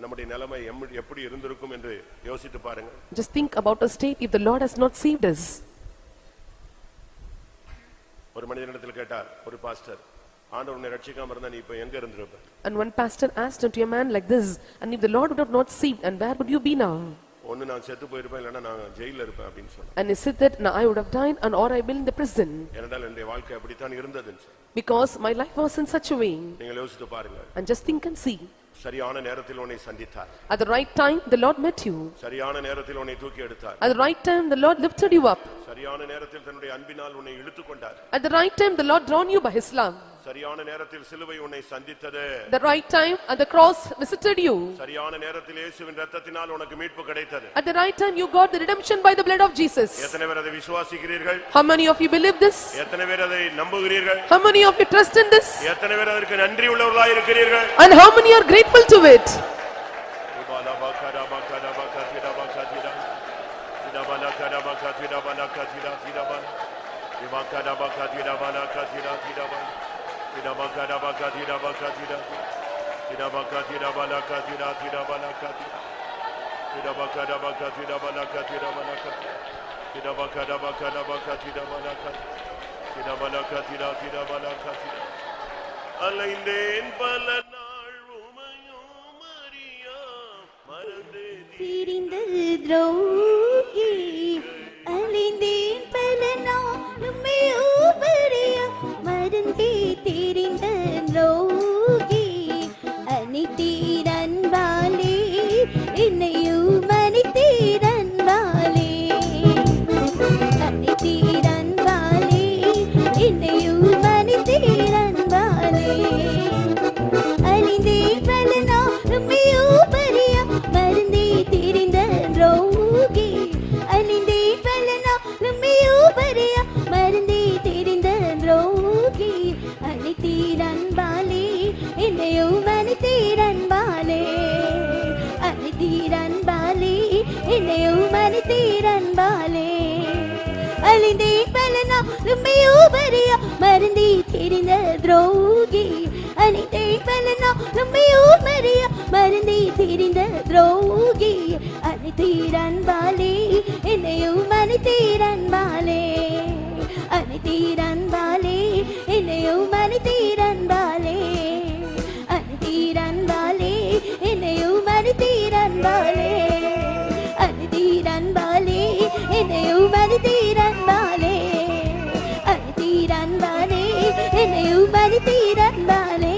நம்முடைய நிலைமை எப்படி இருந்திருக்கும் என்று யோசித்து பாருங்க. Just think about a state if the Lord has not saved us. ஒரு மனிதனிடத்தில் கேட்டார் ஒரு பாஸ்டர், ஆண்டவர் உன்னை ரட்சிக்காம இருந்தா நீ இப்ப எங்க இருந்திருப்ப? And one pastor asked unto a man like this, and if the Lord would have not saved, and where would you be now? ஒன்னு நான் செத்து போயிருப்பேன், இல்லனா நான் ஜெயில்ல இருப்பேன் அப்படினு சொன்னார். And he said that now I would have died, and or I will in the prison. ஏனென்றால் என்னுடைய வாழ்க்கை அப்படி தான் இருந்ததுன்னு சொன்னார். Because my life was in such a way. நீங்க யோசித்து பாருங்க. And just think and see. சரியான நேரத்தில் உன்னை சந்தித்தார். At the right time the Lord met you. சரியான நேரத்தில் உன்னை தூக்கி எடுத்தார். At the right time the Lord lifted you up. சரியான நேரத்தில் தன்னுடைய அன்பினால் உன்னை இழுத்து கொண்டார். At the right time the Lord drawn you by his love. சரியான நேரத்தில் சிலுவை உன்னை சந்தித்தது. The right time and the cross visited you. சரியான நேரத்தில் இயேசுவின் இரத்தத்தினால் உனக்கு மீட்பு கிடைத்தது. At the right time you got the redemption by the blood of Jesus. எத்தனை பேர் அதை விசுவாசிக்கிறீர்கள்? How many of you believe this? எத்தனை பேர் அதை நம்புகிறீர்கள்? How many of you trust in this? எத்தனை பேர் அதற்கு நன்றி உள்ளவர்களாய் இருக்கிறீர்கள்? And how many are grateful to it? அலைந்தேன் பல நாள் உமையோ மரியா மறந்தே தீரிந்து துரோகி அலைந்தேன் பல நாள் உமையோ மரியா மறந்தே தீரிந்த துரோகி அனித்தீரன்பாலே என்னையும் மனித்தீரன்பாலே அனித்தீரன்பாலே என்னையும் மனித்தீரன்பாலே அலைந்தேன் பல நாள் உமையோ மரியா மறந்தே தீரிந்த துரோகி அலைந்தேன் பல நாள் உமையோ மரியா மறந்தே தீரிந்த துரோகி அனித்தீரன்பாலே என்னையும் மனித்தீரன்பாலே அனித்தீரன்பாலே என்னையும் மனித்தீரன்பாலே அலைந்தேன் பல நாள் உமையோ மரியா மறந்தே தீரிந்த துரோகி அனித்தேன் பல நாள் உமையோ மரியா மறந்தே தீரிந்த துரோகி அனித்தீரன்பாலே என்னையும் மனித்தீரன்பாலே அனித்தீரன்பாலே என்னையும் மனித்தீரன்பாலே அனித்தீரன்பாலே என்னையும் மனித்தீரன்பாலே அனித்தீரன்பாலே என்னையும் மனித்தீரன்பாலே அனித்தீரன்பாலே என்னையும் மனித்தீரன்பாலே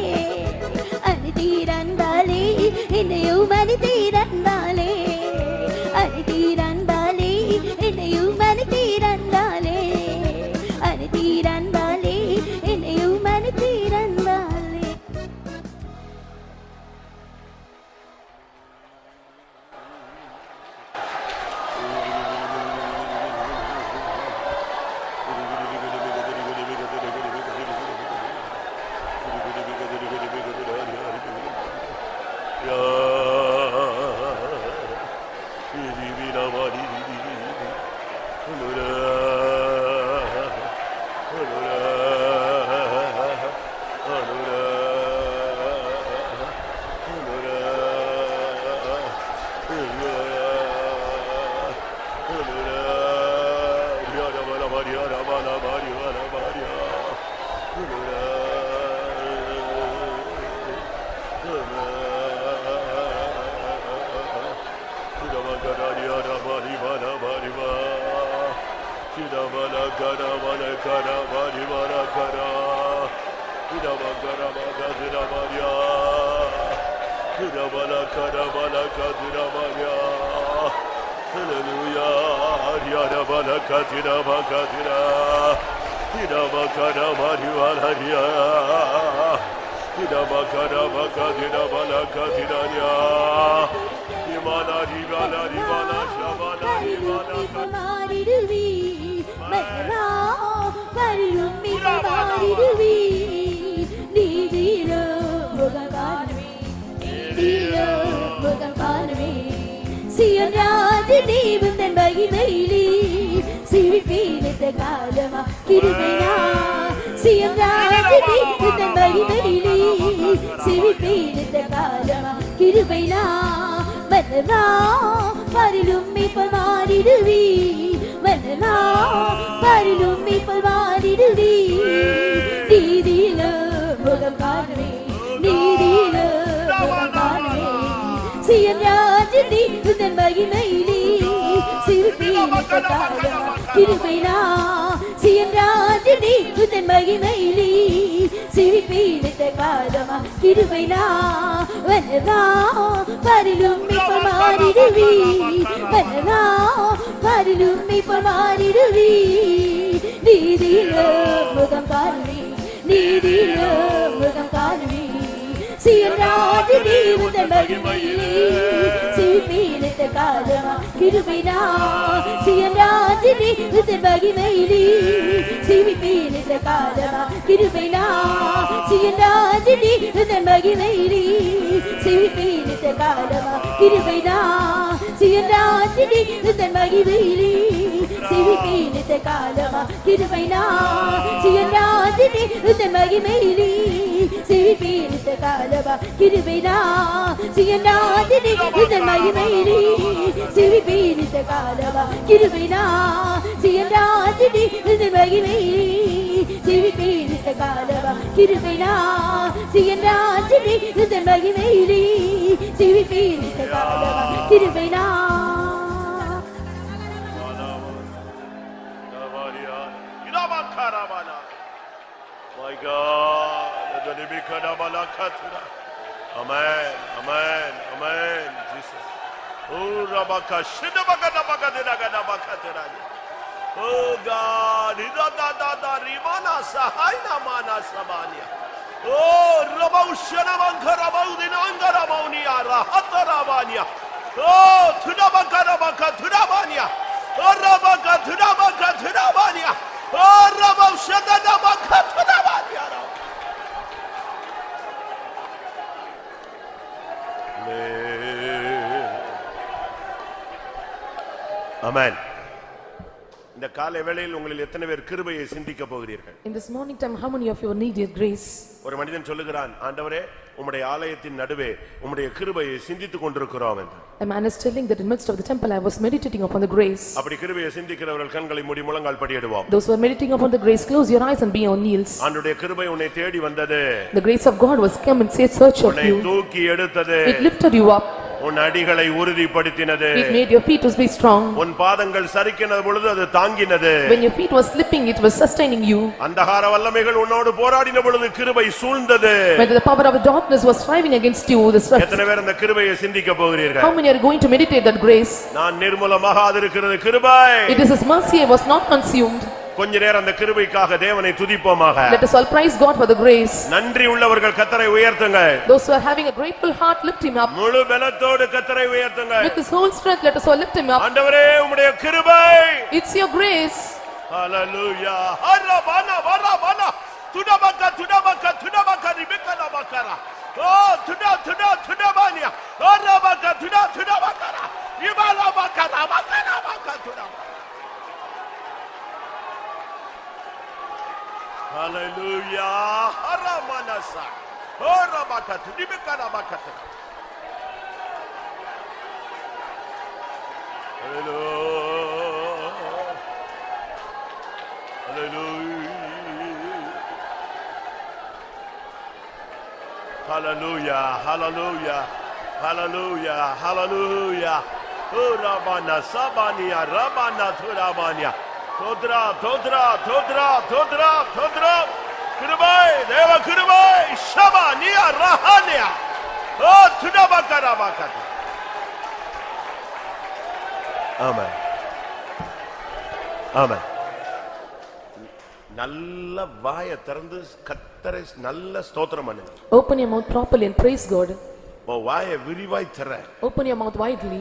அனித்தீரன்பாலே என்னையும் மனித்தீரன்பாலே அனித்தீரன்பாலே என்னையும் மனித்தீரன்பாலே அனித்தீரன்பாலே என்னையும் மனித்தீரன்பாலே. கிருபைனா மன்னலாம் பாரிலும் மீட்பர் மாறிடுவி மன்னலாம் பாரிலும் மீட்பர் மாறிடுவி நீதியில முகம் காணுவே நீதியில முகம் காணுவே சியன் ராஜதி உந்தன் மகிமையிலே சிறுபீலித்த காலமா கிருபைனா சியன் ராஜதி உந்தன் மகிமையிலே சிறுபீலித்த காலமா கிருபைனா வனதா பாரிலும் மீட்பர் மாறிடுவி வனதா பாரிலும் மீட்பர் மாறிடுவி நீதியில முகம் காணுவே நீதியில முகம் காணுவே சியன் ராஜதி உந்தன் மகிமையிலே சிறுபீலித்த காலமா கிருபைனா சியன் ராஜதி உந்தன் மகிமையிலே சிறுபீலித்த காலமா கிருபைனா சியன் ராஜதி உந்தன் மகிமையிலே சிறுபீலித்த காலமா கிருபைனா சியன் ராஜதி உந்தன் மகிமையிலே சிறுபீலித்த காலமா கிருபைனா சியன் ராஜதி உந்தன் மகிமையிலே சிறுபீலித்த காலமா கிருபைனா சியன் ராஜதி உந்தன் மகிமையிலே சிறுபீலித்த காலமா கிருபைனா சியன் ராஜதி உந்தன் மகிமையிலே சிறுபீலித்த காலமா கிருபைனா சியன் ராஜதி உந்தன் மகிமையிலே சிறுபீலித்த காலமா கிருபைனா My God, amen, amen, amen, Jesus. Oh, Rabaka, oh God, Rimana Sahaina Mana Sabania. Oh, Rabaushana Mankara Baudinangara Maunia, Rahatarabania. Oh, Tudabaka, Tudabania. Oh, Rabaka, Tudabania. Oh, Rabaushana Baka, Tudabania. Amen. இந்த காலை வேளையில் உங்களில் எத்தனை பேர் கிருபையை சிந்திக்க போகிறீர்கள்? In this morning time, how many of you need your grace? ஒரு மனிதன் சொல்லுகிறான், ஆண்டவரே உம்முடைய ஆலயத்தின் நடுவே உம்முடைய கிருபையை சிந்தித்துக் கொண்டிருக்கிறோம் என்று. A man is telling that in midst of the temple I was meditating upon the grace. அப்படி கிருபையை சிந்திக்கிறவர்கள் கண்களை மூடி முழங்கால் படியிடுவோம். Those who are meditating upon the grace, close your eyes and be on knees. ஆண்டவருடைய கிருபை உன்னை தேடி வந்தது. The grace of God was come and said search of உன்னை you. தூக்கி எடுத்தது. It lifted you up. உன் அடிகளை உறுதிப்படுத்தினது. It made your feet to be strong. உன் பாதங்கள் சரிக்கின பொழுது அது தாங்கினது. When your feet was slipping, it was sustaining you. அந்தகார வல்லமைகள் உன்னோடு போராடின பொழுது கிருபை சூழ்ந்தது. When the power of darkness was striving against you, எத்தனை பேர் அந்த கிருபையை சிந்திக்க போகிறீர்கள்? How many are going to meditate that grace? நான் நிர்மூலமாகாதிருக்கிறது கிருபை. It is his mercy I was not consumed. கொஞ்ச நேரம் அந்த கிருபைக்காக தேவனை துதிப்போமாக. Let us all praise God for the grace. நன்றி உள்ளவர்கள் கர்த்தரை உயர்த்துங்கள். Those who are having a grateful heart, lift him up. முழு பலத்தோடு கர்த்தரை உயர்த்துங்கள். With his whole strength, let us all lift him up. ஆண்டவரே உம்முடைய கிருபை. It's your grace. Hallelujah. Harabana barabana. Tudabaka ribekana bakara. Oh, tudabania. Harabaka tudabakara. Ibala bakara bakara bakara. Hallelujah. Haramanasa. Harabaka tudibekana bakara. Hallelujah. Hallelujah. Hallelujah. Hallelujah. Hallelujah. Urabana sabania rabana turabania. Todra. Kirubai, deva kirubai, shabania rahania. Oh, tudabakara. Amen. Amen. நல்ல வாயை திறந்து கர்த்தரை நல்ல ஸ்தோத்திரம் பண்ணுங்க. Open your mouth properly and praise God. உன் வாயை விரிவாய் திற. Open your mouth widely.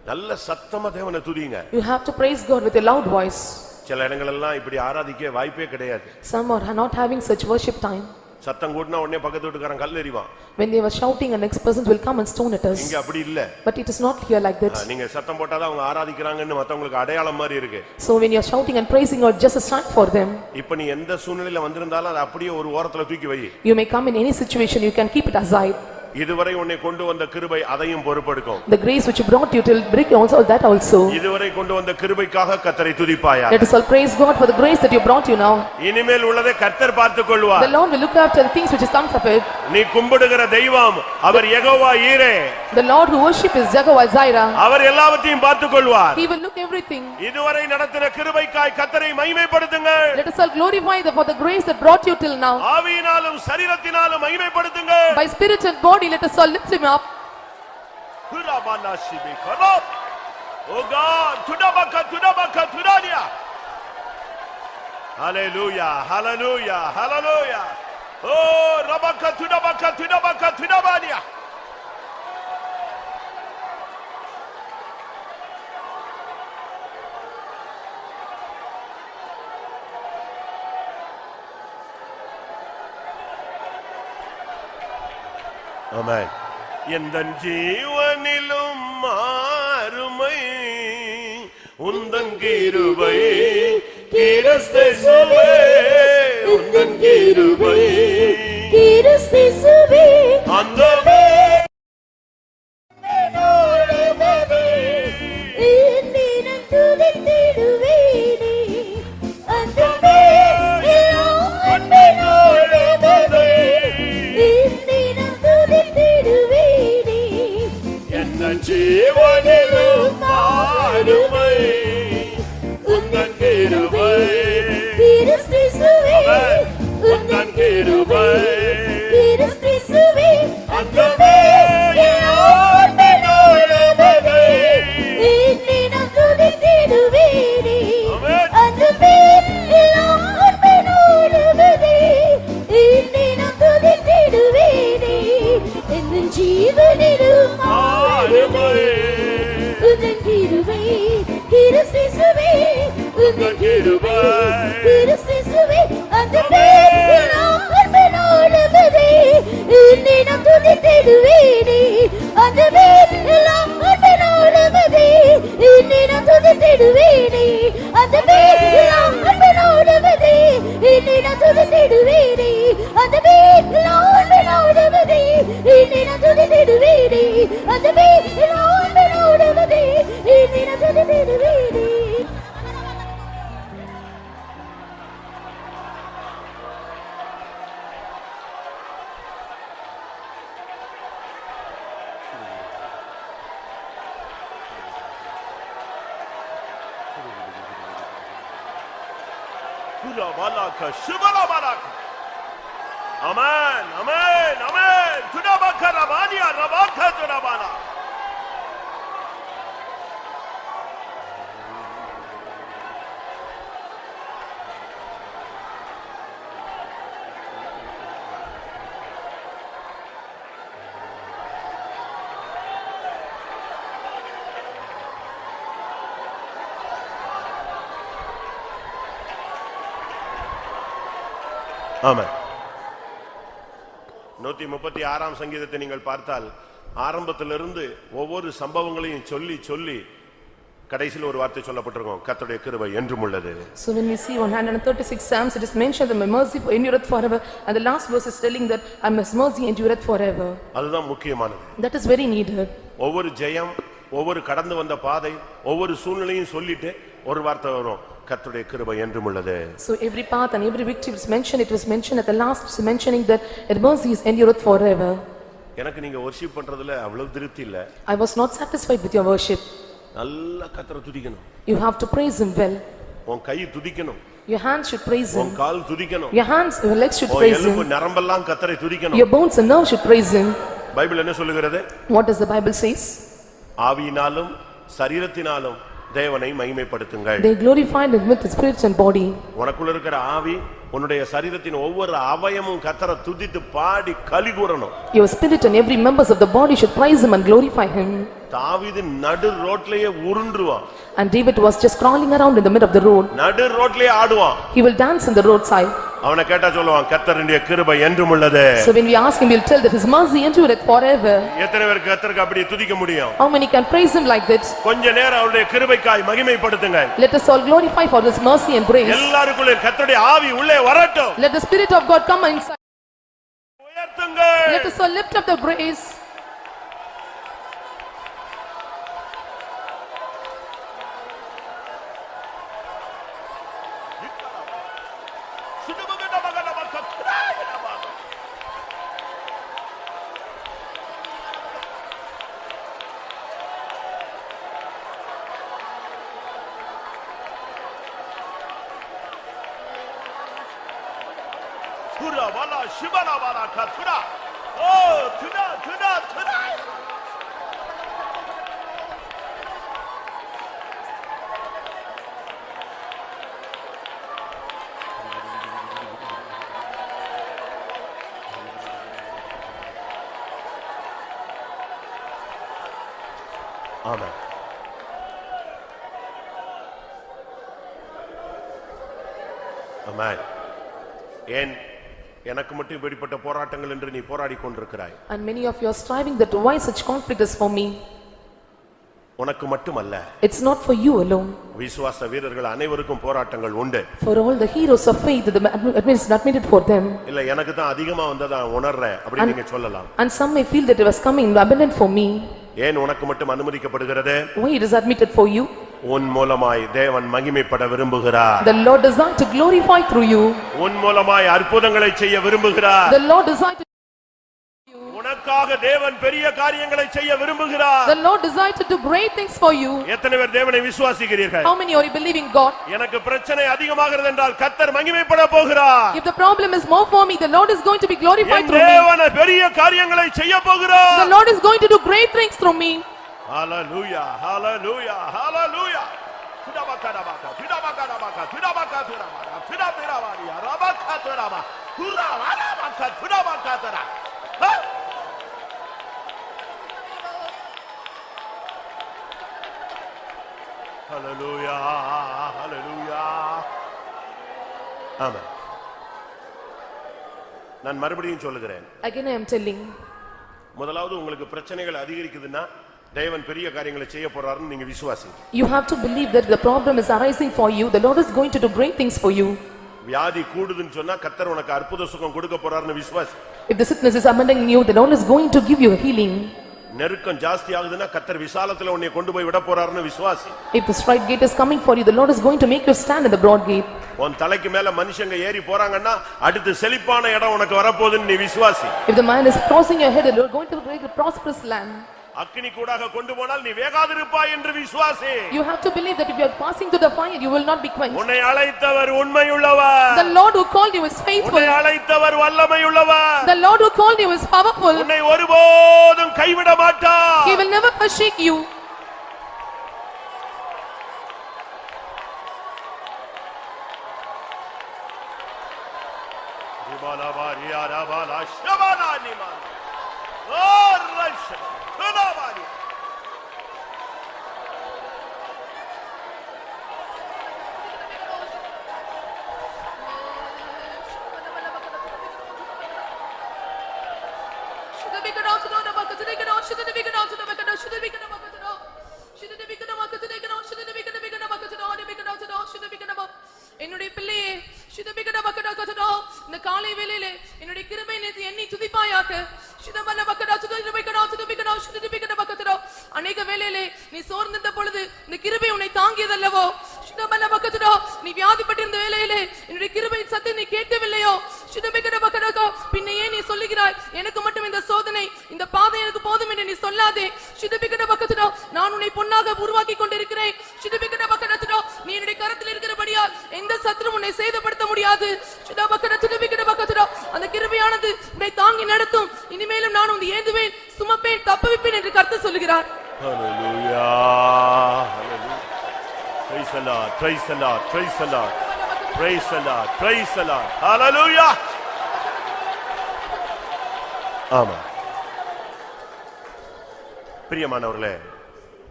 நல்ல சத்தமா தேவனை துதிங்க. You have to praise God with a loud voice. சில இடங்களெல்லாம் இப்படி ஆராதிக்க வாய்ப்பே கிடையாது. Some are not having such worship time. சத்தம் கூட்டினா உடனே பக்கத்து வீட்டுக்காரன் கல் எறிவான். When they were shouting, and next persons will come and stone at us. இங்க அப்படி இல்ல. But it is not here like that. நீங்க சத்தம் போட்டாதான் அவங்க ஆராதிக்கறாங்கன்னு மத்தவங்களுக்கு அடையாளம் மாதிரி இருக்கு. So when you are shouting and praising God, just a sign for them. இப்போ நீ எந்த சூழ்நிலையில வந்திருந்தாலும் அது அப்படியே ஒரு ஓரத்துல தூக்கி வை. You may come in any situation, you can keep it aside. இதுவரை உன்னை கொண்டு வந்த கிருபை அதையும் பொறுப்பெடுக்கும். The grace which brought you till break also that also. இதுவரை கொண்டு வந்த கிருபைக்காக கர்த்தரை துதிப்பாயா. Let us all praise God for the grace that you brought you now. இனிமேல் உள்ளதை கர்த்தர் பார்த்துக் கொள்வார். The Lord will look after the things which is comes of it. நீ கும்பிடுகிற தெய்வம் அவர் யெகோவா ஈரே. The Lord who worship is Jehovah Jireh. அவர் எல்லாவற்றையும் பார்த்துக் கொள்வார். He will look everything. இதுவரை நடத்தின கிருபைக்காய் கர்த்தரை மகிமைப்படுத்துங்கள். Let us all glorify for the grace that brought you till now. ஆவியினாலும் சரீரத்தினாலும் மகிமைப்படுத்துங்கள். By spirit and body let us all lift him up. Oh God, tudabaka. Hallelujah, hallelujah, hallelujah. Oh rabaka tudabania. Amen. எந்தன் ஜீவனிலும் மாறுமை உந்தன் கிருபை கிறிஸ்துவே உந்தன் கிருபை கிறிஸ்துவே அந்தமே இன்னினம் துதித்திடுவேனே அந்தமே அன்பினோடுமே இன்னினம் துதித்திடுவேனே எந்தன் ஜீவனிலும் மாறுமை உந்தன் கிருபை கிறிஸ்துவே உந்தன் கிருபை கிறிஸ்துவே அந்தமே அன்பினோடுமே இன்னினம் துதித்திடுவேனே அந்தமே அன்பினோடுமே இன்னினம் துதித்திடுவேனே என் ஜீவனிலும் மாறுமை உந்தன் கிருபை கிறிஸ்துவே உந்தன் கிருபை கிறிஸ்துவே அந்தமே அன்பினோடுமே இன்னினம் துதித்திடுவேனே அந்தமே அன்பினோடுமே இன்னினம் துதித்திடுவேனே அந்தமே அன்பினோடுமே இன்னினம் துதித்திடுவேனே அந்தமே அன்பினோடுமே இன்னினம் துதித்திடுவேனே அந்தமே அன்பினோடுமே இன்னினம் துதித்திடுவேனே. Amen, amen, amen. Tudabaka rabania, rabaka tudabana. Amen. 136 சங்கீதத்தை நீங்கள் பார்த்தால் ஆரம்பத்திலிருந்து ஒவ்வொரு சம்பவங்களையும் சொல்லி சொல்லி கடைசியில் ஒரு வார்த்தை சொல்லப்பட்டிருக்கும் கர்த்தருடைய கிருபை என்றும் உள்ளது. So when we see 136 Psalms it is mentioned that my mercy endureth forever and the last verse is telling that my mercy endureth forever. அதுதான் முக்கியமானது. That is very needed. ஒவ்வொரு ஜெயம் ஒவ்வொரு கடந்து வந்த பாதை ஒவ்வொரு சூழ்நிலையும் சொல்லிட்டு ஒரு வார்த்தை வரும் கர்த்தருடைய கிருபை என்றும் உள்ளது. So every path and every victory was mentioned, it was mentioned at the last mentioning that his mercy is endureth forever. எனக்கு நீங்க worship பண்றதுல அவ்வளவு திருப்தி இல்ல. I was not satisfied with your worship. நல்லா கர்த்தரை துதிக்கணும். You have to praise him well. உன் கை துதிக்கணும். Your hands should praise him. உன் கால் துதிக்கணும். Your hands, your legs should praise him. எலும்பு நரம்பெல்லாம் கர்த்தரை துதிக்கணும். Your bones and nerves should praise him. Bible என்ன சொல்லுகிறது? What does the Bible says? ஆவியினாலும் சரீரத்தினாலும் தேவனை மகிமைப்படுத்துங்கள். They glorified him with his spirit and body. உனக்குள்ள இருக்கிற ஆவி உன்னுடைய சரீரத்தின் ஒவ்வொரு அவயமும் கர்த்தரை துதித்து பாடி கலிகூறணும். Your spirit and every members of the body should praise him and glorify him. தாவீது நடு ரோட்லயே உருண்டுவான். And David was just crawling around in the middle of the road. நடு ரோட்லயே ஆடுவான். He will dance in the roadside. அவனை கேட்டா சொல்லுவான் கர்த்தருடைய கிருபை என்றும் உள்ளது. So when we ask him, he'll tell that his mercy endureth forever. எத்தனை பேர் கர்த்தருக்கு அப்படி துதிக்க முடியும்? How many can praise him like that? கொஞ்ச நேரம் அவருடைய கிருபைக்காய் மகிமைப்படுத்துங்க. Let us all glorify for his mercy and grace. எல்லாருக்குள்ள கர்த்தருடைய ஆவி உள்ளே வரட்டும். Let the spirit of God come inside. உயர்த்துங்க உயர்த்துங்கள். Let us all lift up the praise. Thura wala shibala wala ka thura. Oh, thura thura thura. Amen. Amen. ஏன் எனக்கு மட்டும் இப்படிப்பட்ட போராட்டங்கள் என்று நீ போராடி கொண்டிருக்கிறாய்? And many of you are striving that why such conflict is for me. உனக்கு மட்டுமல்ல. It's not for you alone. விசுவாச வீரர்கள் அனைவருக்கும் போராட்டங்கள் உண்டு. For all the heroes of faith the admittance not made it for them. இல்ல எனக்கு தான் அதிகமா வந்ததா உணர்றேன் அப்படி நீங்க சொல்லலாம். And some may feel that it was coming abundant for me. ஏன் உனக்கு மட்டும் அனுமதிக்கப்படுகிறது? Why it is admitted for you? உன் மூலமாய் தேவன் மகிமைப்பட விரும்புகிறார். The Lord desires to glorify through you. உன் மூலமாய் அற்புதங்களை செய்ய விரும்புகிறார். The Lord desires to உனக்காக தேவன் பெரிய காரியங்களை செய்ய விரும்புகிறார். The Lord desires to do great things for you. எத்தனை பேர் தேவனை விசுவாசிக்கிறீர்கள்? How many are you believing God? எனக்கு பிரச்சனை அதிகமாகிறது என்றால் கர்த்தர் மகிமைப்பட போகிறார். If the problem is more for me, the Lord is going to be glorified through me. தேவன் பெரிய காரியங்களை செய்ய போகிறார். The Lord is going to do great things through me. Hallelujah, hallelujah, hallelujah. Tudabakadabaka, tudabakadabaka, tudabakadabaka, tudabakadabaka, rabakadabaka, hurrabaka, tudabakadabaka. Hallelujah, hallelujah. Amen. நான் மறுபடியும் சொல்லுகிறேன். Again I am telling. முதலாவது உங்களுக்கு பிரச்சனைகள் அதிகரிக்குதுன்னா தேவன் பெரிய காரியங்களை செய்ய போறாருன்னு நீங்க விசுவாசிங்க. You have to believe that the problem is arising for you. The Lord is going to do great things for you. வியாதி கூடுதுன்னு சொன்னா கர்த்தர் உனக்கு அற்புத சுகம் கொடுக்க போறாருன்னு விசுவாசி. If the sickness is abandoning you, the Lord is going to give you a healing. நெருக்கம் ஜாஸ்தி ஆகுதுன்னா கர்த்தர் விசாலத்துல உன்னை கொண்டு போய் விட போறாருன்னு விசுவாசி. If the straight gate is coming for you, the Lord is going to make you stand in the broad gate. உன் தலைக்கு மேல மனுஷங்க ஏறி போறாங்கன்னா அடுத்து செழிப்பான இடம் உனக்கு வரப்போகுதுன்னு நீ விசுவாசி. If the man is crossing your head, the Lord is going to create a prosperous land. அக்கினி கூடாக கொண்டு போனால் நீ வேகாதிருப்பாய் என்று விசுவாசி. You have to believe that if you are passing through the fire, you will not be quenched. உன்னை அழைத்தவர் உண்மையுள்ளவர். The Lord who called you is faithful. உன்னை அழைத்தவர் வல்லமையுள்ளவர். The Lord who called you is powerful. உன்னை ஒருபோதும் கைவிட மாட்டார். He will never forsake you. என்னுடைய பிள்ளையே இந்த காலை வேளையிலே என்னுடைய கிருபை எண்ணி துதிப்பாயாக. அநேக வேளையிலே நீ சோர்ந்திருந்த பொழுது இந்த கிருபை உன்னை தாங்கியதல்லவோ? நீ வியாதிப்பட்டிருந்த வேளையிலே என்னுடைய கிருபையின் சத்தத்தை நீ கேட்கவில்லையோ? பின்ன ஏன் நீ சொல்லுகிறாய் எனக்கு மட்டும் இந்த சோதனை, இந்த பாதை எனக்கு போதும் என்று நீ சொல்லாதே. நான் உன்னை பொன்னாக உருவாக்கி கொண்டிருக்கிறேன். நீ என்னுடைய கரத்தில் இருக்கிறபடியால் எந்த சத்துரும் உன்னை சேதப்படுத்த முடியாது. அந்த கிருபையானது உன்னை தாங்கி நடத்தும். இனிமேலும் நான் உன்னை ஏந்துவேன், சுமப்பேன், தப்புவிப்பேன் என்று கர்த்தர் சொல்லுகிறார். Hallelujah, hallelujah. Praise the Lord, praise the Lord, praise the Lord, praise the Lord, praise the Lord. Hallelujah. ஆமா. பிரியமானவர்களே,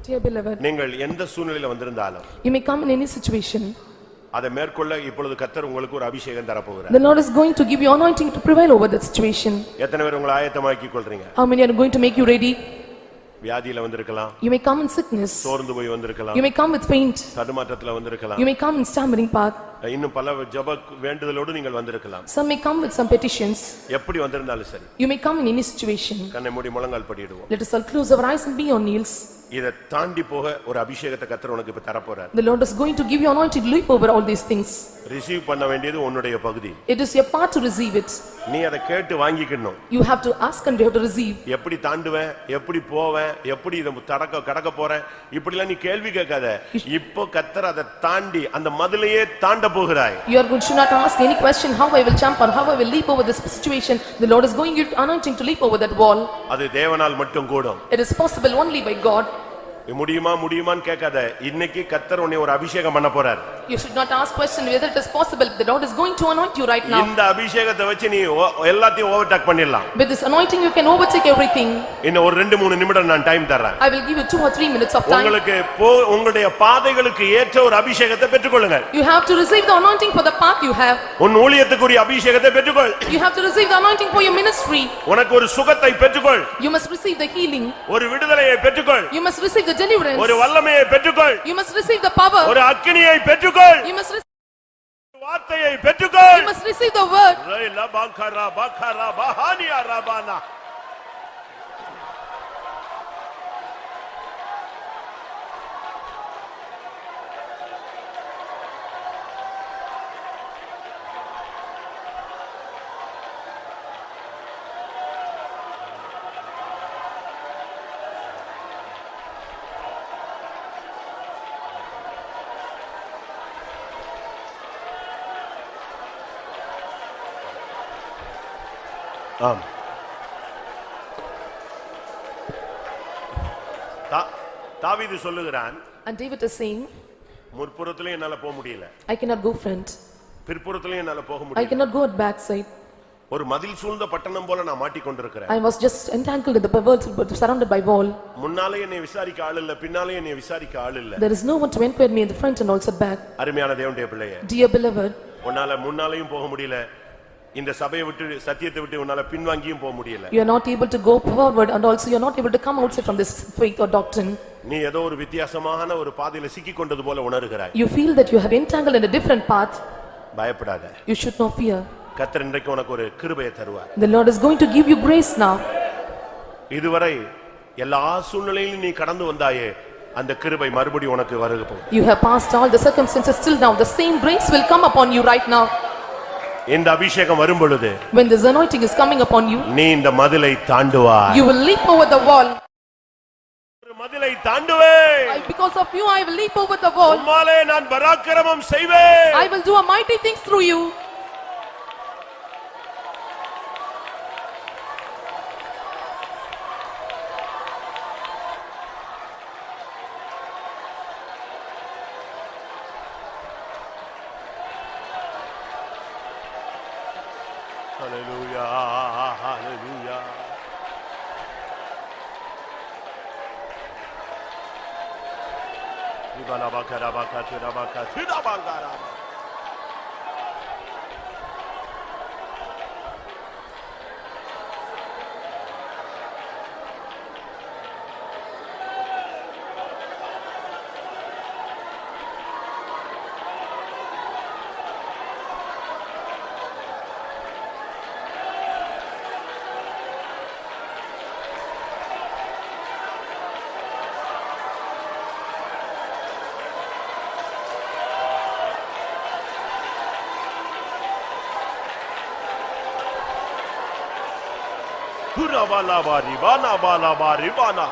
Dear beloved, நீங்கள் எந்த சூழ்நிலையில வந்திருந்தாலும் you may come in any situation. அதை மேற்கொள்ள இப்பொழுது கர்த்தர் உங்களுக்கு ஒரு அபிஷேகம் தர போகிறார். The Lord is going to give you anointing to prevail over that situation. எத்தனை பேர் உங்களை ஆயத்தமாக்கிக் கொள்றீங்க? How many are going to make you ready? வியாதியில வந்திருக்கலாம். You may come in sickness. சோர்ந்து போய் வந்திருக்கலாம். You may come with faint. தடுமாற்றத்துல வந்திருக்கலாம். You may come in stammering path. இன்னும் பல ஜெப வேண்டுதலோடு நீங்கள் வந்திருக்கலாம். Some may come with some petitions. எப்படி வந்திருந்தாலும் சரி. You may come in any situation. கண்ணை மூடி முழங்கால் படிடுவோம். Let us all close our eyes and be on knees. இத தாண்டி போக ஒரு அபிஷேகத்தை கர்த்தர் உனக்கு இப்ப தர போறார். The Lord is going to give you anointing leap over all these things. Receive பண்ண வேண்டியது உன்னுடைய பகுதி. It is your part to receive it. நீ அதை கேட்டு வாங்கிக்கணும். You have to ask and you have to receive. எப்படி தாண்டுவேன், எப்படி போவேன், எப்படி இத கடக்க போறேன், இப்படிலாம் நீ கேள்வி கேட்காத. இப்போ கர்த்தர் அதை தாண்டி அந்த மதிலையே தாண்ட போகிறாய். You are going to not ask any question how I will jump or how I will leap over this situation. The Lord is going to give you anointing to leap over that wall. அது தேவனால் மட்டும் கூடும். It is possible only by God. முடியுமான்னு கேட்காத. இன்னைக்கு கர்த்தர் உன்னை ஒரு அபிஷேகம் பண்ண போறார். You should not ask question whether it is possible. The Lord is going to anoint you right now. இந்த அபிஷேகத்தை வச்சு நீ எல்லாத்தையும் ஓவர்டேக் பண்ணிடலாம். With this anointing you can overtake everything. இன்னும் ஒரு 2-3 நிமிடம் நான் டைம் தரேன். I will give you 2 or 3 minutes of time. உங்களுக்கு உங்களுடைய பாதைகளுக்கு ஏற்ற ஒரு அபிஷேகத்தை பெற்றுக்கொள்ளுங்கள். You have to receive the anointing for the path you have. உன் ஊழியத்துக்குரிய அபிஷேகத்தை பெற்றுக்கொள். You have to receive the anointing for your ministry. உனக்கு ஒரு சுகத்தை பெற்றுக்கொள். You must receive the healing. ஒரு விடுதலையை பெற்றுக்கொள். You must receive the deliverance. ஒரு வல்லமையை பெற்றுக்கொள். You must receive the power. ஒரு அக்கினியை பெற்றுக்கொள். You must receive வார்த்தையை பெற்றுக்கொள். You must receive the word. ரைல Baqarah Baqarah பஹானியா ரபானா. ஆம். தாவீது சொல்லுகிறான். And David is saying, முற்புறத்திலே என்னால போக முடியல. I cannot go front. பிற்புறத்திலே என்னால போக I முடியல. cannot go at back side. ஒரு மதில் சூழ்ந்த பட்டணம் போல நான் மாட்டிக்கொண்டிருக்கிறேன். I was just entangled in the world surrounded by wall. முன்னாலே என்னை விசாரிக்க ஆள் இல்ல, பின்னாலே என்னை விசாரிக்க ஆள் இல்ல. There is no one to enquire me in the front and also back. அருமையான தேவனுடைய பிள்ளையே. Dear beloved, உன்னால முன்னாலேயும் போக முடியல. இந்த சபையை விட்டு சத்தியத்தை விட்டு உன்னால பின்வாங்கியும் போக முடியல. You are not able to go forward and also you are not able to come outside from this faith or doctrine. நீ ஏதோ ஒரு வித்தியாசமான ஒரு பாதையில சிக்கி கொண்டது போல உணர்கிறாய். You feel that you have entangled in a different path. பயப்படாத. You should not fear. கர்த்தர் இன்றைக்கு உனக்கு ஒரு கிருபையை தருவார். The Lord is going to give you grace now. இதுவரை எல்லா சூழ்நிலையிலும் நீ கடந்து வந்தாயே, அந்த கிருபை மறுபடியும் உனக்கு வருக போகுது. You have passed all the circumstances, still now the same grace will come upon you right now. இந்த அபிஷேகம் வரும் பொழுது, when this anointing is coming upon you, நீ இந்த மதிலை தாண்டுவாய். You will leap over the wall. ஒரு மதிலை தாண்டுவேன். Because of you I will leap over the wall. உம்மாலே நான் பராக்கிரமம் செய்வேன். I will do a mighty things through you. Hallelujah, hallelujah. Ibala bakara bakatira bakatira bangara. Pura bala bari bana bala bari bana.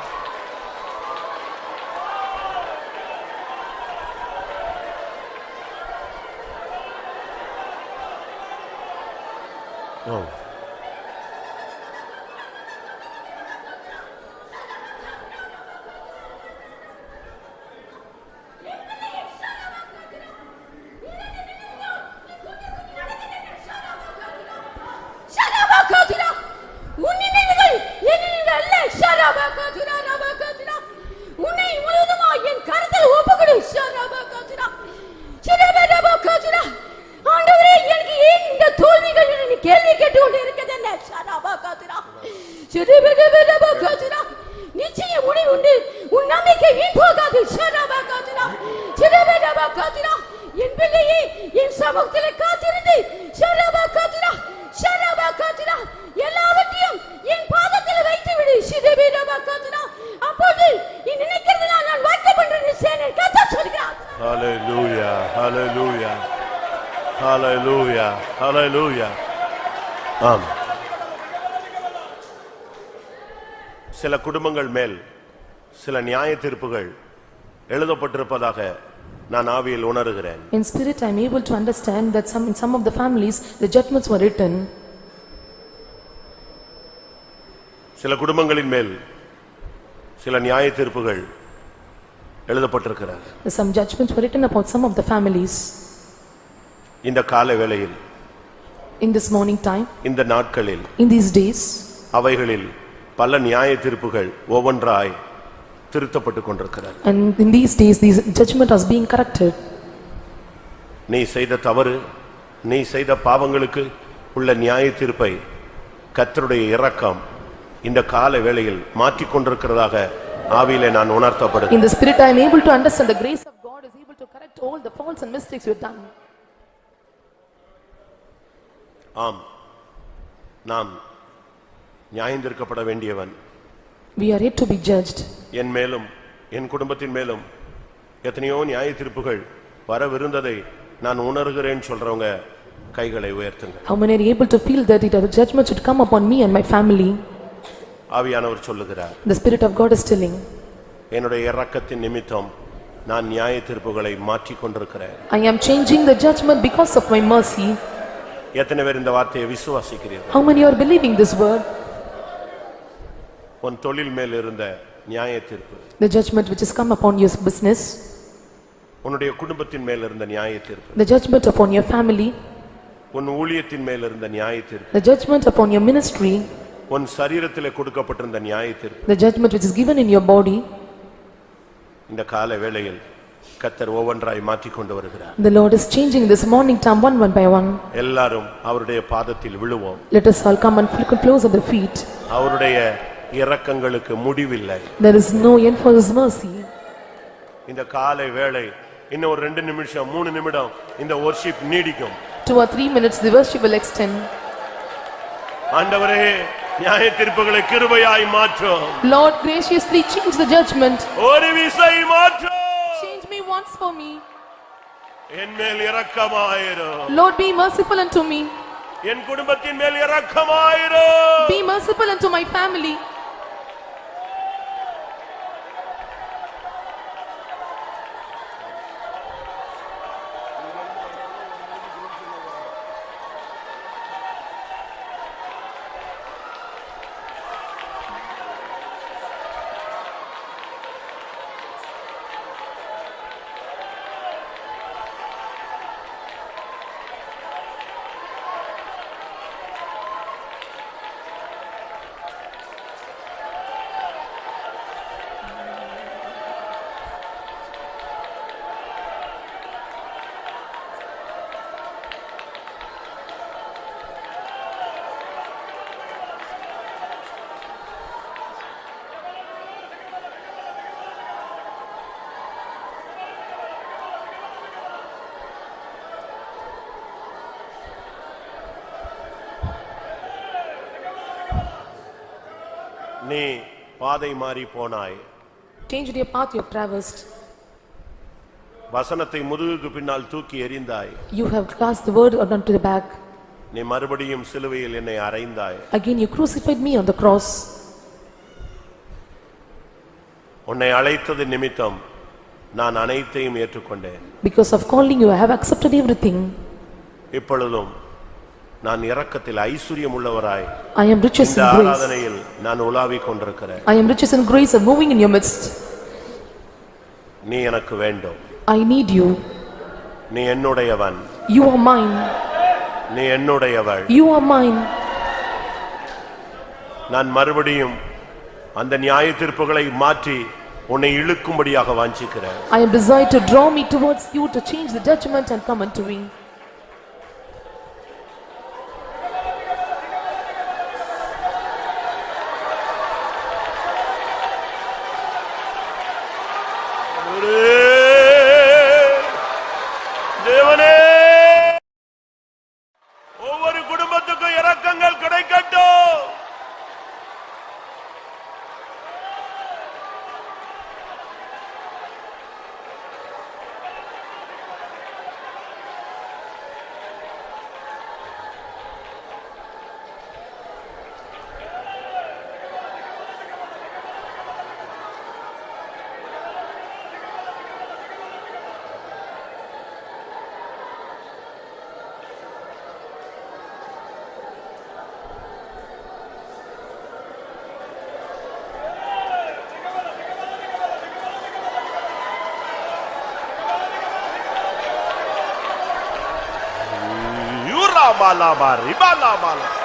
Oh. ஆண்டவரே எனக்கு ஏன் இந்த தோல்விகள் நீ கேள்வி கேட்டு போகாது. ஷரபகதுரா ஷரபகதுரா என் பிள்ளையே என் சமூகத்தில் காத்திருந்து ஷரபகதுரா ஷரபகதுரா எல்லாவற்றையும் என் பாதத்தில் வைத்து விடு. ஷரபகதுரா அப்போது நீ நினைக்கிறதெல்லாம் நான் வாக்கு பண்றேன்னு சேனை கர்த்தர் சொல்கிறார். ஹalleluya ஹalleluya ஹalleluya ஹalleluya. ஆம். சில குடும்பங்கள் மேல் சில நியாய தீர்ப்புகள் எழுதப்பட்டிருப்பதாக நான் ஆவியில் உணர்கிறேன். In spirit I am able to understand that in some of the families the judgments were written. சில குடும்பங்களின் மேல் சில நியாய தீர்ப்புகள் எழுதப்பட்டிருக்கிறது. Some judgments were written about some of the families. இந்த காலை வேளையில், in this morning time, இந்த நாட்களில், in these days, அவைகளில் பல நியாய தீர்ப்புகள் ஒவ்வொன்றாய் திருத்தப்பட்டு கொண்டிருக்கிறது. and in these days these judgment is being corrected. நீ செய்த தவறு, நீ செய்த பாவங்களுக்கு உள்ள நியாய தீர்ப்பை கர்த்தருடைய இரக்கம் இந்த காலை வேளையில் மாற்றிக் கொண்டிருக்கிறதாக ஆவியிலே நான் உணர்த்தப்படுகிறேன். In the spirit I am able to understand the grace of God is able to correct all the faults and mistakes you have done. ஆம், நாம் நியாயந்தீர்க்கப்பட வேண்டியவன். We are yet to be judged. என் மேலும் என் குடும்பத்தின் மேலும் எத்தனையோ நியாய தீர்ப்புகள் வரவிருந்ததை நான் உணர்கிறேன் சொல்றவங்க கைகளை உயர்த்துங்க. How many are able to feel that the judgment should come upon me and my family? ஆவியானவர் சொல்லுகிறார். The spirit of God is telling, என்னுடைய இரக்கத்தின் நிமித்தம் நான் நியாய தீர்ப்புகளை மாற்றிக் கொண்டிருக்கிறேன். I am changing the judgment because of my mercy. எத்தனை பேர் இந்த வார்த்தையை விசுவாசிக்கிறீர்கள்? How many are believing this word? உன் தொழில் மேல் இருந்த நியாய தீர்ப்பு, The judgment which has come upon your business, உன்னுடைய குடும்பத்தின் மேல் இருந்த நியாய தீர்ப்பு, the judgment upon your family, உன் ஊழியத்தின் மேல் இருந்த நியாய தீர்ப்பு, the judgment upon your ministry, உன் சரீரத்திலே கொடுக்கப்பட்டிருந்த நியாய தீர்ப்பு, the judgment which is given in your body. இந்த காலை வேளையில் கர்த்தர் ஒவ்வொன்றாய் மாற்றிக் கொண்டு வருகிறார். The Lord is changing this morning time one by one. எல்லாரும் அவருடைய பாதத்தில் விழுவோம். Let us all come and close at the feet. அவருடைய இரக்கங்களுக்கு முடிவில்லை. There is no end for his mercy. இந்த காலை வேளை இன்னும் ஒரு 2 நிமிஷம் 3 நிமிடம் இந்த worship நீடிக்கும். 2 or 3 minutes the worship will extend. ஆண்டவரே, நியாய தீர்ப்புகளை கிருபையாய் மாற்றும். Lord, graciously change the judgment. ஒரு விசை மாற்றும். Change me once for me. என் மேல் இரக்கமாயிரு. Lord, be merciful unto me. என் குடும்பத்தின் மேல் இரக்கமாயிரு. Be merciful unto my family. நீ பாதை மாறி போனாய். Changed your path you have traversed. வசனத்தை முதுகுக்கு பின்னால் தூக்கி எறிந்தாய். You have cast the word onto the back. நீ மறுபடியும் சிலுவையில் என்னை அறைந்தாய். Again you crucified me on the cross. உன்னை அழைத்தது நிமித்தம் நான் அனைத்தையும் ஏற்றுக்கொண்டேன். Because of calling you I have accepted everything. இப்பொழுதும் நான் இரக்கத்தில் ஐஸ்வரியம் உள்ளவராய் I am riches in இந்த grace. ஆராதனையில் நான் உலாவிக் கொண்டிருக்கிறேன். I am riches in grace and moving in your midst. நீ எனக்கு வேண்டும். I need you. நீ என்னுடையவன். You are mine. நீ என்னுடையவள். You are mine. நான் மறுபடியும் அந்த நியாய தீர்ப்புகளை மாற்றி உன்னை இழுக்கும்படியாக வாஞ்சிக்கிறேன். I am desired to draw me towards you to change the judgment and come unto me. தேவனே ஒவ்வொரு குடும்பத்துக்கும் இரக்கங்கள் கிடைக்கட்டும். Malaba, ribala, mala.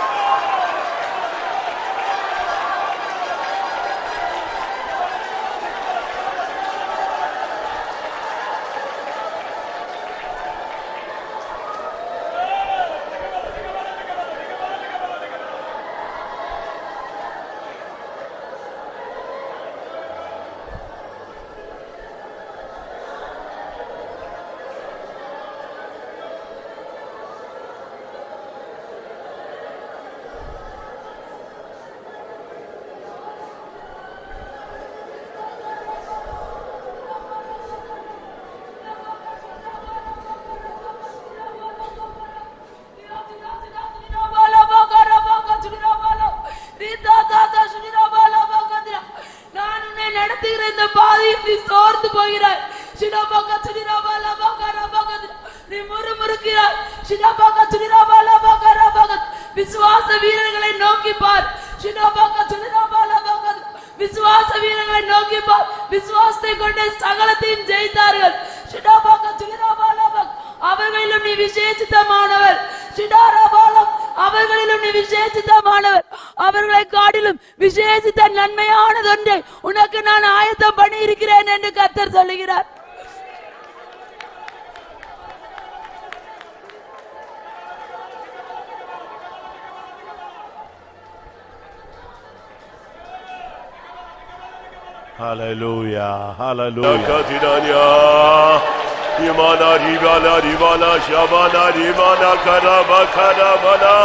விசுவாச வீரர்களை நோக்கி பார். விசுவாச வீரர்களை நோக்கி பார். விசுவாசத்தை கொண்டு சகலத்தையும் ஜெயித்தார்கள். அவர்களிலும் நீ விசேஷித்தமானவர். அவர்களிலும் நீ விசேஷித்தமானவர். அவர்களை காட்டிலும் விசேஷித்த நன்மையானதொன்றை உனக்கு நான் ஆயத்தம் பண்ணி இருக்கிறேன் என்று கர்த்தர் சொல்லுகிறார். Hallelujah, hallelujah. Katiranya, Imana ribala ribala shabana ribana karaba karabana,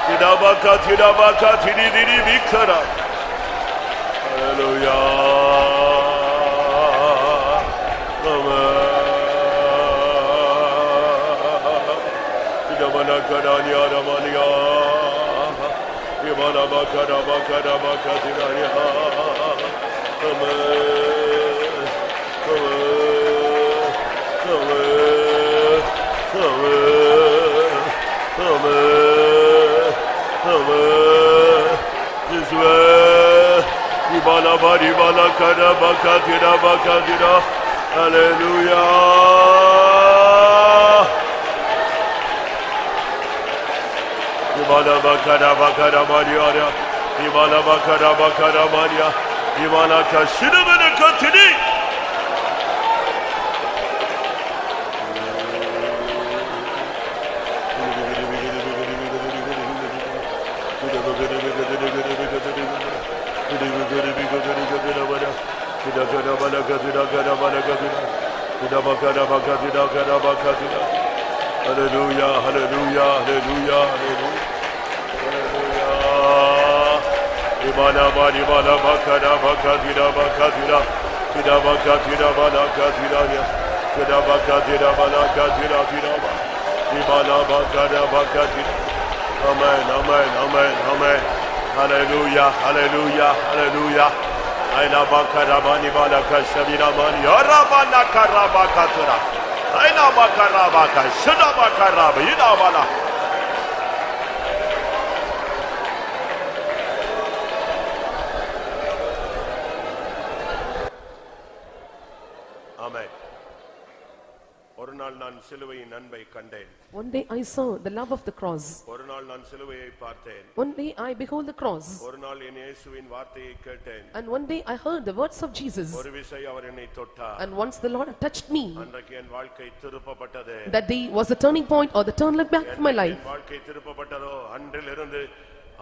tidabaka tidabaka tidiri bikara. Hallelujah. Tidabana karanya ramania, Imana bakara bakara bakatiranya. Amen. Amen. Amen. Amen. Amen. Amen. Yeshua. Ibala bari bala kada bakatira bakatira. Hallelujah. Ibala bakara bakara Maria. Ibala bakara bakara Maria. Imana kaşını bana katini. Hallelujah, hallelujah, hallelujah, hallelujah. Imana bari bala bakara bakadira bakadira kida bakadira bala kadira ya kida bakadira bala kadira kida ba imana bakara bakadira. Amen, amen, amen, amen. Hallelujah, hallelujah, hallelujah. Ayla bakara bani bala kashabira mani yarabana karabakatura. Ayla bakara baka şuna bakara yina bala. ஒரு நாள் நான் சிலுவையின் அன்பை கண்டேன். One day I saw the love of the cross. ஒரு நாள் நான் சிலுவையை பார்த்தேன். One day I behold the cross. ஒரு நாள் என் இயேசுவின் வார்த்தையை கேட்டேன். And one day I heard the words of Jesus. ஒரு விசை அவர் என்னை தொட்டார். And once the Lord touched me. அன்றைக்கு என் வாழ்க்கை திருப்பப்பட்டது. That day was the turning point or the turn back of my life. என் வாழ்க்கை திருப்பப்பட்டதோ அன்றிலிருந்து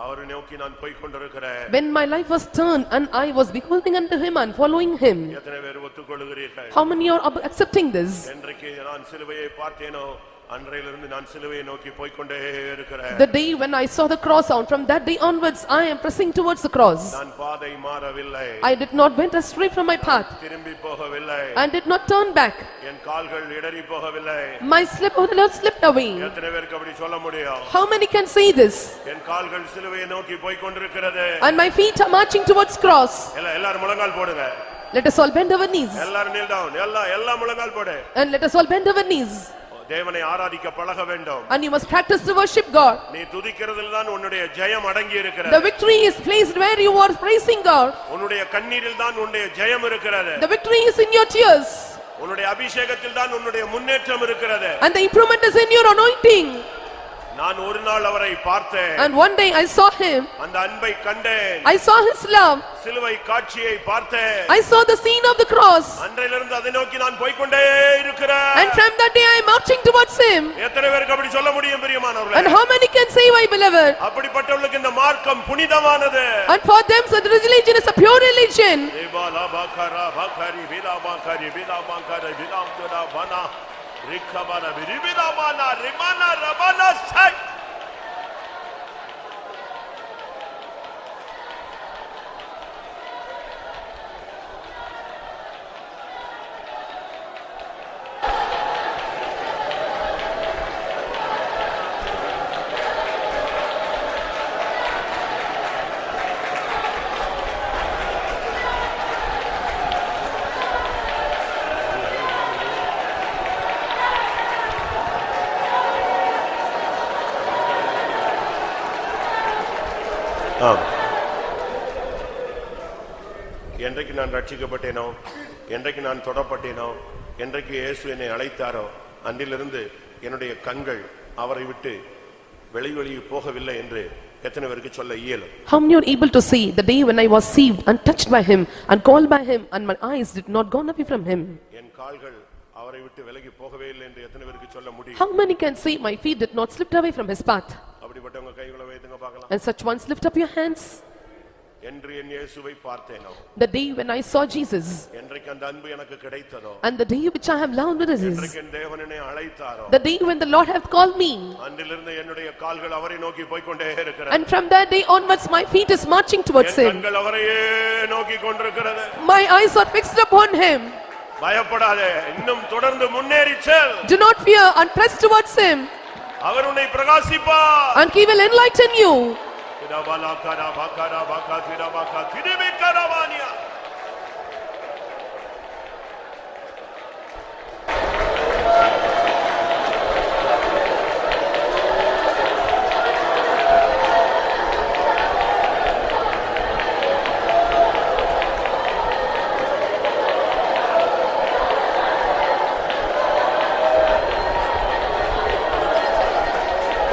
அவரை நோக்கி நான் போய் கொண்டிருக்கிறேன். When my life was turned and I was beholding unto him and following him. எத்தனை பேர் ஒத்துக்கொள்கிறீர்கள்? How many are accepting this? என்றைக்கு நான் சிலுவையை பார்த்தேனோ அன்றையிலிருந்து நான் சிலுவையை நோக்கி போய் கொண்டே இருக்கிறேன். The day when I saw the cross out, from that day onwards I am pressing towards the cross. நான் பாதை மாறவில்லை. I did not went astray from my path. திரும்பி போகவில்லை. I did not turn back. என் கால்கள் இடறி போகவில்லை. My slip or not slipped away. எத்தனை பேருக்கு அப்படி சொல்ல முடியும்? How many can say this? என் கால்கள் சிலுவையை நோக்கி போய் கொண்டிருக்கிறது. And my feet are marching towards cross. எல்லாரும் முழங்கால் போடுங்க. Let us all bend our knees. எல்லாரும் kneel down. எல்லா முழங்கால் போடு. And let us all bend our knees. தேவனை ஆராதிக்க பழக வேண்டும். And you must practice to worship God. நீ துதிக்கிறதில் தான் உன்னுடைய ஜெயம் அடங்கி இருக்கிறது. The victory is placed where you are praising God. உன்னுடைய கண்ணீரில் தான் உன்னுடைய ஜெயம் இருக்கிறது. The victory is in your tears. உன்னுடைய அபிஷேகத்தில் தான் உன்னுடைய முன்னேற்றம் இருக்கிறது. And the improvement is in your anointing. நான் ஒரு நாள் அவரை பார்த்தேன். And one day I saw him. அந்த அன்பை கண்டேன். I saw his love. சிலுவை காட்சியை பார்த்தேன். I saw the scene of the cross. அன்றையிலிருந்து அதை நோக்கி நான் போய் கொண்டே இருக்கிறேன். And from that day I am marching towards him. எத்தனை பேருக்கு அப்படி சொல்ல முடியும் பிரியமானவர்களே? And how many can say, my beloved? அப்படிப்பட்டவர்களுக்கு இந்த மார்க்கம் புனிதமானது. And for them so the religion is a pure religion. Devala பாக்கரா bhakri விலா பாக்கரி விலா பாக்கரி விலாம் துடா வனா ரிக்கபன விரிவிலாமானா ரிமானா ரபானா சை. என்றைக்கு நான் ரட்சிக்கப்பட்டேனோ, என்றைக்கு நான் தொடப்பட்டேனோ, என்றைக்கு இயேசு என்னை அழைத்தாரோ அன்றிலிருந்து என்னுடைய கண்கள் அவரை விட்டு வெளியே போகவில்லை என்று எத்தனை பேருக்கு சொல்ல இயலும்? How many are able to say the day when I was saved and touched by him and called by him and my eyes did not gone away from him? என் கால்கள் அவரை விட்டு விலகி போகவே இல்லை என்று எத்தனை பேருக்கு சொல்ல முடியும்? How many can say my feet did not slip away from his path? அப்படிப்பட்டவங்க கைகளை வைத்துங்க பார்க்கலாம். And such ones lift up your hands. என்று என் இயேசுவை பார்த்தேனோ, The day when I saw Jesus, என்றைக்கு அந்த அன்பு எனக்கு கிடைத்ததோ, and the day which I have loved with Jesus, என்றைக்கு என் தேவன் என்னை அழைத்தாரோ, the day when the Lord hath called me, அன்றிலிருந்து என்னுடைய கால்கள் அவரை நோக்கி போய் கொண்டே இருக்கிறது. and from that day onwards my feet is marching towards N him. கண்கள் அவரையே நோக்கி கொண்டிருக்கிறது. My eyes are fixed upon him. பயப்படாதே, இன்னும் தொடர்ந்து முன்னேறி செல். Do not fear and press towards him, அவர் உன்னை பிரகாசிப்பார். and he will enlighten you. திரபாலா கரா பகரா பகா திரபாகா திரிபி கரவானியா.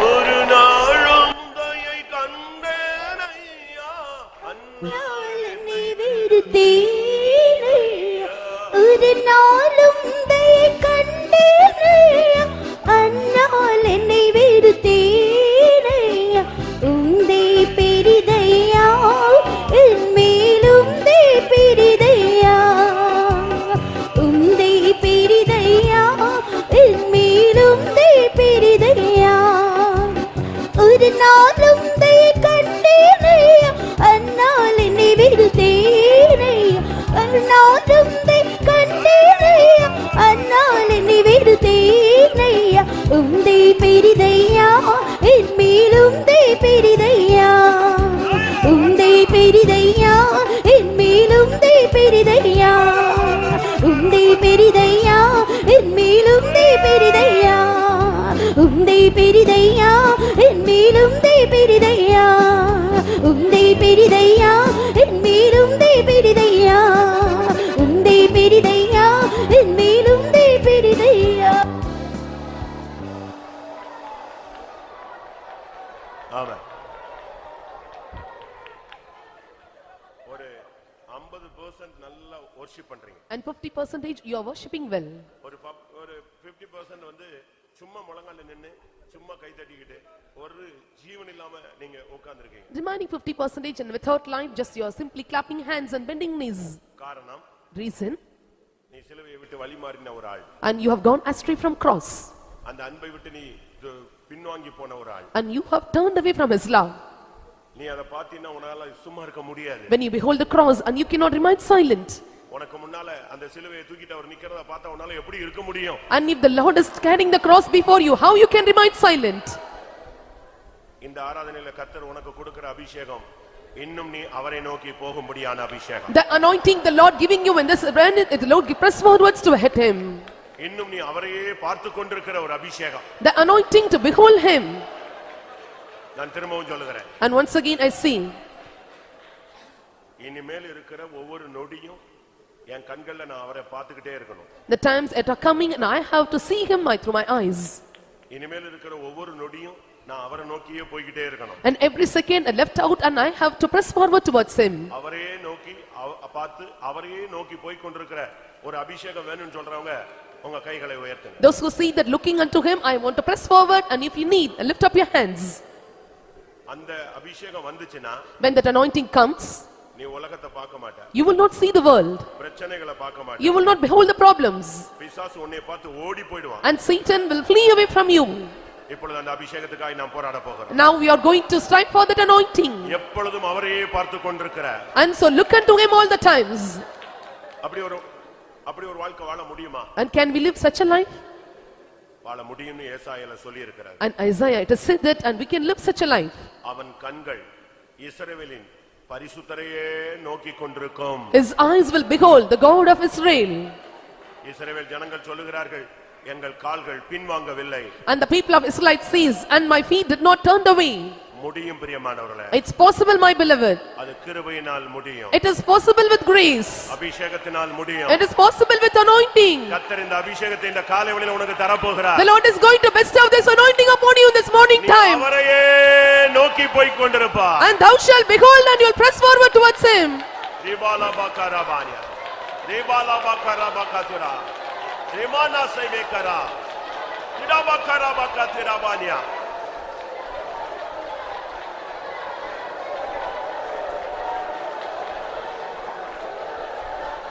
ஒரு நாளும் தயை கண்டேனையா என்னை வெறுத்தேனையா, ஒரு நாளும் தயை கண்டேனையா, அந்நாள் என்னை வெறுத்தேனையா, உந்தே பெரிதையா என் மேலும் தே பெரிதையா, உந்தே பெரிதையா என் மேலும் தே பெரிதையா, ஒரு நாளும் தயை கண்டேனையா, அந்நாள் என்னை வெறுத்தேனையா, அந்நாளும் தயை கண்டேனையா, அந்நாள் என்னை வெறுத்தேனையா, உந்தே பெரிதையா என் மேலும் தே பெரிதையா, உந்தே பெரிதையா என் மேலும் தே பெரிதையா, உந்தே பெரிதையா என் மேலும் தே பெரிதையா, உந்தே பெரிதையா என் மேலும் தே பெரிதையா, உந்தே பெரிதையா என் மேலும் தே பெரிதையா, உந்தே பெரிதையா என் மேலும் தே பெரிதையா. ஆமென். ஒரு 50% நல்லா வொர்ஷிப் பண்றீங்க. And 50% you are worshipping well. ஒரு 50% வந்து சும்மா முழங்கால நின்னு சும்மா கை தட்டிக்கிட்டு ஒரு ஜீவன் இல்லாம நீங்க உட்கார்ந்திருக்கீங்க. Remaining 50% and without life, just you are simply clapping hands and bending knees. காரணம் Reason? நீ சிலுவையை விட்டு வழி மாறின ஒரு ஆள். And you have gone astray from cross. அந்த அன்பை விட்டு நீ பின்வாங்கி போன ஒரு ஆள். And you have turned away from his love. நீ அத பாத்தீன்னா உன்னால சும்மா இருக்க முடியாது. When you behold the cross and you cannot remain silent. உனக்கு முன்னால அந்த சிலுவையை தூக்கிட்டு அவர் நிக்கிறத பார்த்தா உன்னால எப்படி இருக்க முடியும்? And if the Lord is carrying the cross before you, how you can remain silent? இந்த ஆராதனையில கர்த்தர் உனக்கு கொடுக்கிற அபிஷேகம் இன்னும் நீ அவரை நோக்கி போகும்படியான அபிஷேகம். The anointing the Lord giving you in this the Lord press forwards to hit him. இன்னும் நீ அவரையே பார்த்து கொண்டிருக்கிற ஒரு அபிஷேகம். The anointing to behold him. நான் திரும்பவும் சொல்லுகிறேன். And once again I see. இனிமேல் இருக்கிற ஒவ்வொரு நொடியும் என் கண்கள்ல நான் அவரை பார்த்துக்கிட்டே இருக்கணும். The times that are coming and I have to see him through my eyes. இனிமேல் இருக்கிற ஒவ்வொரு நொடியும் நான் அவரை நோக்கியே போய்க்கிட்டே இருக்கணும். And every second I left out and I have to press forward towards him. அவரையே நோக்கி பார்த்து அவரையே நோக்கி போய் கொண்டிருக்கிற ஒரு அபிஷேகம் வேணும்னு சொல்றவங்க உங்க கைகளை உயர்த்துங்க. Those who see that looking unto him, I want to press forward, and if you need, lift up your hands. அந்த அபிஷேகம் வந்துச்சுனா When that anointing comes, நீ உலகத்தை பார்க்க மாட்ட. you will not see the world. பிரச்சனைகளை பார்க்க மாட்ட. You will not behold the problems. பிசாசு உன்னை பார்த்து ஓடி போய்டுவான். And Satan will flee away from you. இப்பொழுது அந்த அபிஷேகத்துக்காக நாம் போராட போகிறோம். Now we are going to strive for that anointing. எப்பொழுதும் அவரையே பார்த்து கொண்டிருக்கிற. And so look unto him all the times. அப்படி ஒரு வாழ்க்கை வாழ முடியுமா? And can we live such a life? வாழ முடியும்னு ஏசாயால சொல்லி இருக்கிறார். And Isaiah it is said that and we can live such a life. அவன் கண்கள் இஸ்ரவேலின் பரிசுத்தரையே நோக்கி கொண்டிருக்கும். His eyes will behold the God of Israel. இஸ்ரவேல் ஜனங்கள் சொல்லுகிறார்கள் எங்கள் கால்கள் பின்வாங்கவில்லை. And the people of Israel says and my feet did not turn away. முடியும் பிரியமானவர்களே. It's possible my beloved. அது கிருபையினால் முடியும். It is possible with grace. அபிஷேகத்தினால் முடியும். It is possible with anointing. கர்த்தர் இந்த அபிஷேகத்தை இந்த காலை வேளையில உனக்கு தர போகிறார். The Lord is going to bestow this anointing upon you in this morning time. அவரையே நோக்கி போய் கொண்டிருப்பாய். And thou shalt behold and you will press forward towards him. ரிபாலா பக்கராபானியா ரிபாலா பக்கராபகதுரா ரிமானா சைவேகரா கிடாபக்கராபகதிராபானியா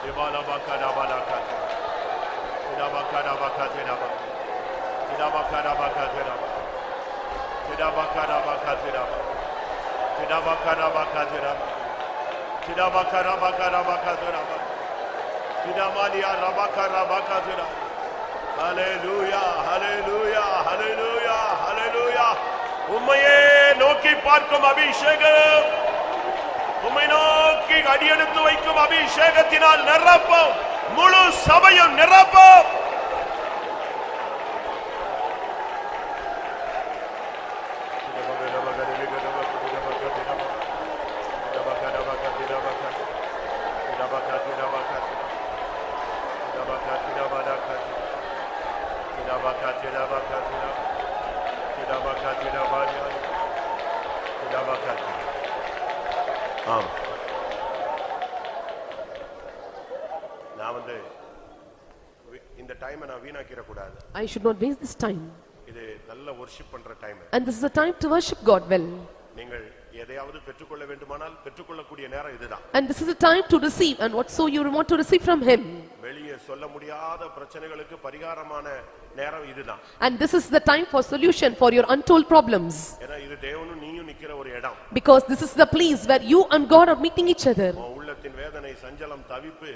ரிபாலா பக்கராபாலகா கிடாபக்கராபகதிராபா கிடாபக்கராபகதிராபா கிடாபக்கராபகதிராபா கிடாபக்கராபகதிராபா கிடாபக்கராபகராபகதிராபா கிடாமானியா ரபகராபகதிரா. ஹல்லேலூயா ஹல்லேலூயா ஹல்லேலூயா ஹல்லேலூயா. உம்மையே நோக்கி பார்க்கும் அபிஷேகம், உம்மை நோக்கி அடியெடுத்து வைக்கும் அபிஷேகத்தினால் நிரப்பும், முழு சபையும் நிரப்பும். நான் இந்த டைமை நான் வீணாக்கிற கூடாது. I should not waste this time. இது நல்ல worship பண்ற time. And this is a time to worship God well. நீங்கள் எதையாவது பெற்றுக்கொள்ள வேண்டுமானால் பெற்றுக்கொள்ளக்கூடிய நேரம் இதுதான். And this is a time to receive and whatso you want to receive from him. வெளியே சொல்ல முடியாத பிரச்சனைகளுக்கு பரிகாரமான நேரம் இதுதான். And this is the time for solution for your untold problems. ஏன்னா இது தேவனும் நீயும் நிக்கிற ஒரு இடம். Because this is the place where you and God are meeting each other. உள்ளத்தின் வேதனை சஞ்சலம் தவிப்பு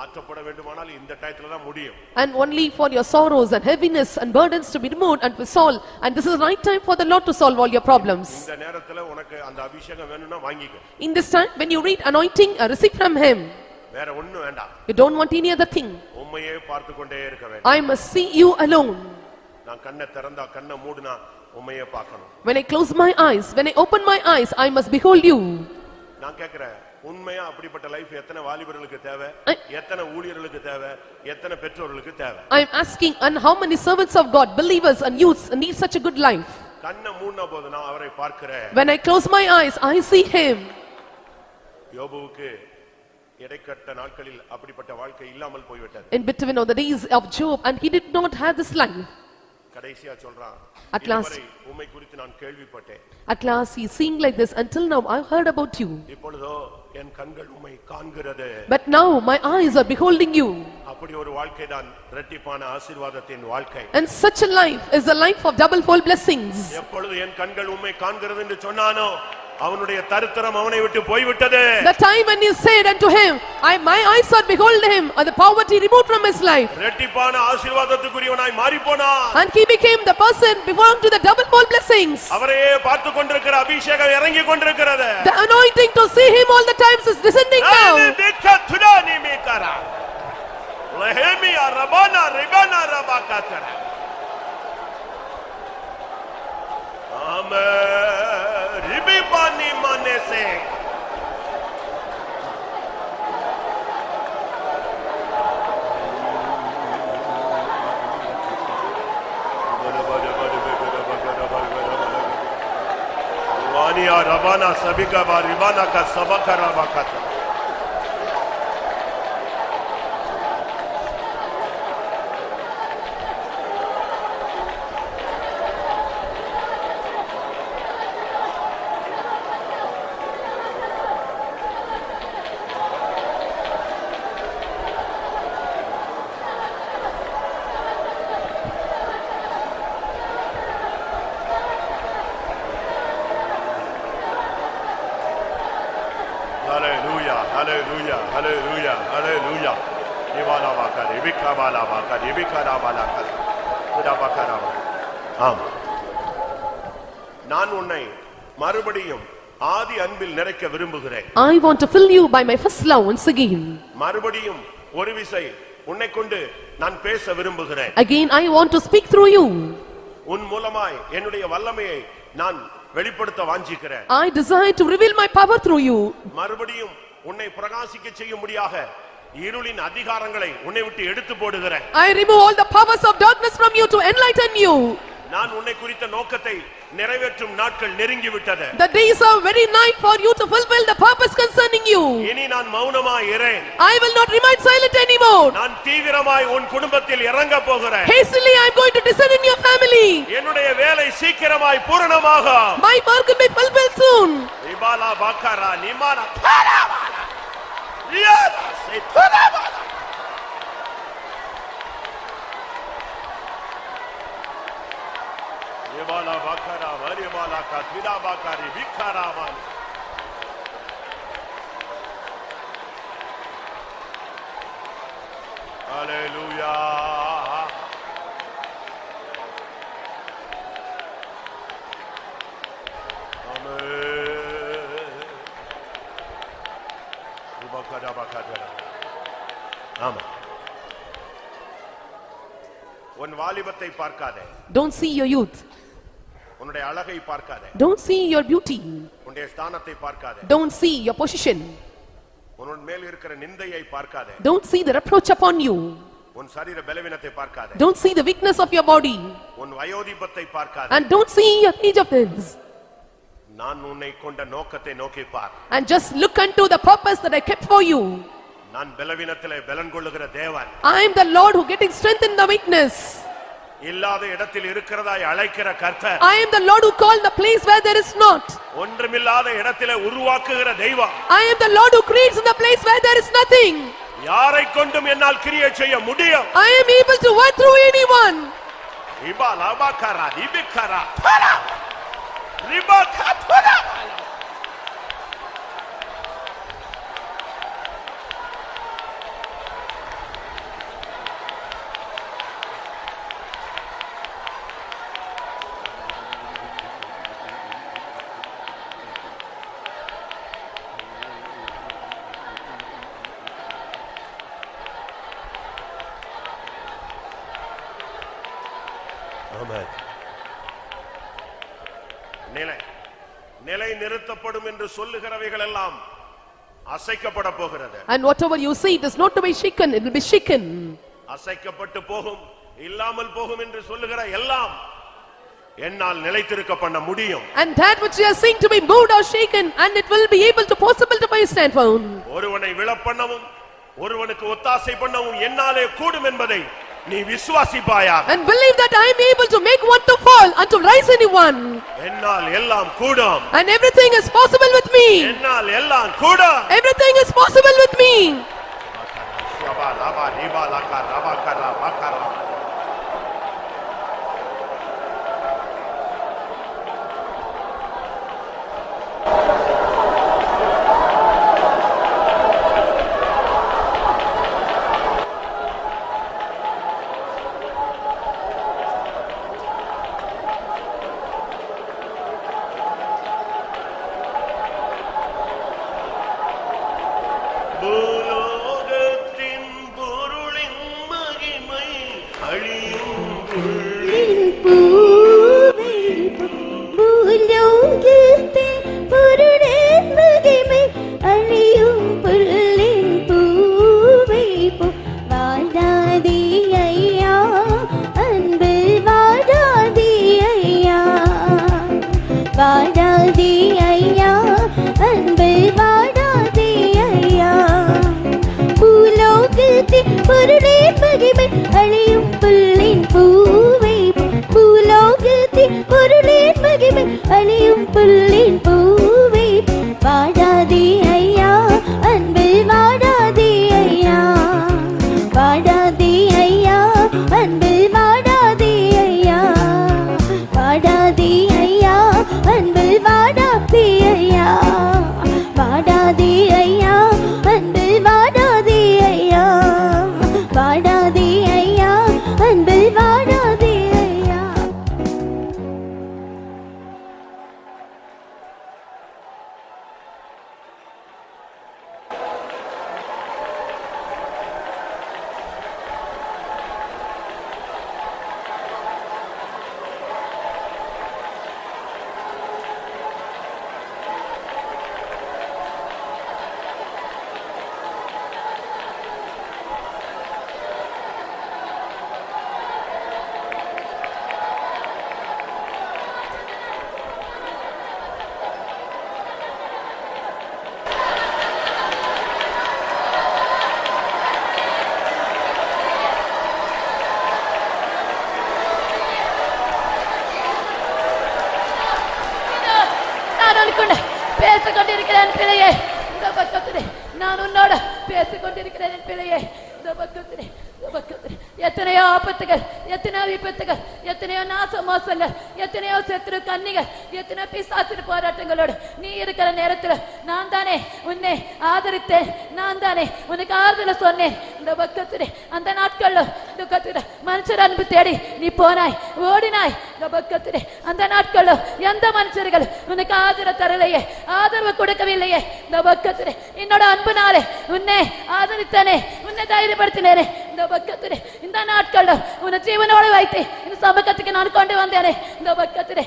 ஆற்றப்பட வேண்டுமானால் இந்த டயத்துல தான் முடியும். And only for your sorrows and heaviness and burdens to be removed and to solve, and this is the right time for the Lord to solve all your problems. இந்த நேரத்துல உனக்கு அந்த அபிஷேகம் வேணும்னா வாங்கிக்கோ. In this time when you read anointing, receive from him. வேற ஒண்ணும் வேண்டாம். You don't want any other thing. உம்மையே பார்த்து கொண்டே இருக்க வேண்டும். I must see you alone. நான் கண்ணை திறந்தா கண்ணை மூடுனா உம்மையே பார்க்கணும். When I close my eyes, when I open my eyes, I must behold you. நான் கேக்குறேன், உண்மையா அப்படிப்பட்ட லைஃப் எத்தனை வாலிபர்களுக்கு தேவை, எத்தனை ஊழியர்களுக்கு தேவை, எத்தனை பெற்றோர்களுக்கு தேவை? I am asking, and how many servants of God, believers and youths need such a good life? கண்ணை மூடின போது நான் அவரை பார்க்கிறேன். When I close my eyes, I see him. யோபுவுக்கு இடைக்கட்ட நாட்களில் அப்படிப்பட்ட வாழ்க்கை இல்லாமல் போய்விட்டது. In between of the days of Job, and he did not have this life. கடைசியா சொல்றான், At last- இதுவரை உம்மை குறித்து நான் கேள்விப்பட்டேன், At last he is saying like this, until now I heard about you, இப்பொழுதோ என் கண்கள் உம்மை காண்கிறது. but now my eyes are beholding you. அப்படி ஒரு வாழ்க்கை தான் இரட்டிப்பான ஆசீர்வாதத்தின் வாழ்க்கை. And such a life is a life of double-fold blessings. எப்பொழுது என் கண்கள் உம்மை காண்கிறது என்று சொன்னானோ அவனுடைய தரித்திரம் அவனை விட்டு போய்விட்டது. The time when he said unto him, my eyes are behold him, and the poverty removed from his life, இரட்டிப்பான ஆசீர்வாதத்துக்குரியவனாய் மாறி போனான். and he became the person belonging to the double-fold blessings. அவரையே பார்த்து கொண்டிருக்கிற அபிஷேகம் இறங்கி கொண்டிருக்கிறது. The anointing to see him all the times is descending now. திக்கத்துடானி மீகரா லஹேமியா ரபானா ரிபானா ரபாகாத்தர. ஆமென். ரிபிபானி மனேசே वानिया रबाना सभी का बारिबाना का सबका रबाकाता. Hallelujah, hallelujah, hallelujah, hallelujah. Nivala baka, nibika bala baka, nibika bala baka, kuda baka baka. ஆம், நான் உன்னை மறுபடியும் ஆதி அன்பில் நிறைக்க விரும்புகிறேன். I want to fill you by my first love once again. மறுபடியும் ஒரு விசை உன்னை கொண்டு நான் பேச விரும்புகிறேன். Again I want to speak through you. உன் மூலமாய் என்னுடைய வல்லமையை நான் வெளிப்படுத்த வாஞ்சிக்கிறேன். I desire to reveal my power through you. மறுபடியும் உன்னை பிரகாசிக்க செய்யும்படியாக இருளின் அதிகாரங்களை உன்னை விட்டு எடுத்து போடுகிறேன். I remove all the powers of darkness from you to enlighten you. நான் உன்னை குறித்த நோக்கத்தை நிறைவேற்றும் நாட்கள் நெருங்கி விட்டது. The days are very nigh for you to fulfill the purpose concerning you. இனி நான் மௌனமாய் இரேன். I will not remain silent anymore. நான் தீவிரமாய் உன் குடும்பத்தில் இறங்க போகிறேன். Hastily I am going to descend in your family. என்னுடைய வேலை சீக்கிரமாய் பூரணமாகும். My work will be fulfilled soon. நிபாலா பாக்கரா நிமானா தரபாலா ரியாதா சே தரபாலா. நிபாலா பாக்கரா வரிபாலா கா திடா பாக்கரி விக்கராமான். Hallelujah. ஆமா, உன் வாலிபத்தை பார்க்காதே, Don't see your youth. உன்னுடைய அழகை பார்க்காதே, Don't see your beauty. உன்னுடைய ஸ்தானத்தை பார்க்காதே, Don't see your position. உன் மேல் இருக்கிற நிந்தையை பார்க்காதே, Don't see the reproach upon you. உன் சரீர பலவீனத்தை பார்க்காதே, Don't see the weakness of your body. உன் வயோதிபத்தை பார்க்காதே. And don't see your age of things. நான் உன்னை கொண்ட நோக்கத்தை நோக்கி பார். And just look unto the purpose that I kept for you. நான் பலவீனத்திலே பலன் கொள்ளுகிற தேவன். I am the Lord who getting strength in the weakness. இல்லாத இடத்தில் இருக்கிறதாய் அழைக்கிற கர்த்தர். I am the Lord who called the place where there is not. ஒன்றுமில்லாத இடத்திலே உருவாக்குகிற தெய்வம். I am the Lord who creates in the place where there is nothing. யாரை கொண்டும் என்னால் கிரியை செய்ய முடியும். I am able to work through anyone. இபாலா பாக்கரா இபிக்கரா தரா ரிபாகா தரா. நிலை நிறுத்தப்படும் என்று சொல்லுகிறவைகள் எல்லாம் அசைக்கப்பட போகிறது. And whatever you see, it is not to be shaken, it will be shaken. அசைக்கப்பட்டு போகும், இல்லாமல் போகும் என்று சொல்லுகிற எல்லாம் என்னால் நிலைத்திருக்க பண்ண முடியும். And that which you are seeing to be moved or shaken, and it will be able to possible to be stand firm. ஒருவனை விழப்பண்ணவும் ஒருவனுக்கு ஒத்தாசை பண்ணவும் என்னாலே கூடும் என்பதை நீ விசுவாசிப்பாயாக. And believe that I am able to make one to fall and to rise anyone. என்னால் எல்லாம் கூடும். And everything is possible with me. என்னால் எல்லாம் கூடும். Everything is possible with me. ஷபா ரபா ரிபா லகா ரபா கரா பகரா. நான் உன்னோட பேசிக் கொண்டிருக்கிறேன் என் பிள்ளையே. எத்தனையோ ஆபத்துகள், எத்தனையோ விபத்துகள், எத்தனையோ நாச மோசங்கள், எத்தனையோ சத்துரு கன்னிகள், எத்தனையோ பிசாசு போராட்டங்களோடு நீ இருக்கிற நேரத்தில் நான் தானே உன்னை ஆதரித்தேன், நான் தானே உனக்கு ஆறுதல சொன்னேன். இந்த பக்கத்திலே அந்த நாட்கள்ல துக்கத்திலே மனுஷர் அன்பு தேடி நீ போனாய், ஓடினாய். இந்த பக்கத்திலே அந்த நாட்கள்ல எந்த மனுஷர்கள் உனக்கு ஆதரவு தரலையே, ஆதரவு கொடுக்கவில்லையே. இந்த பக்கத்திலே என்னோட அன்புனாலே உன்னை ஆதரித்தானே, உன்னை தைரியப்படுத்தினேனே. இந்த பக்கத்திலே இந்த நாட்கள்ல உன்னை ஜீவனோடு வைத்து இந்த சமூகத்துக்கு நான் கொண்டு வந்தேனே. இந்த பக்கத்திலே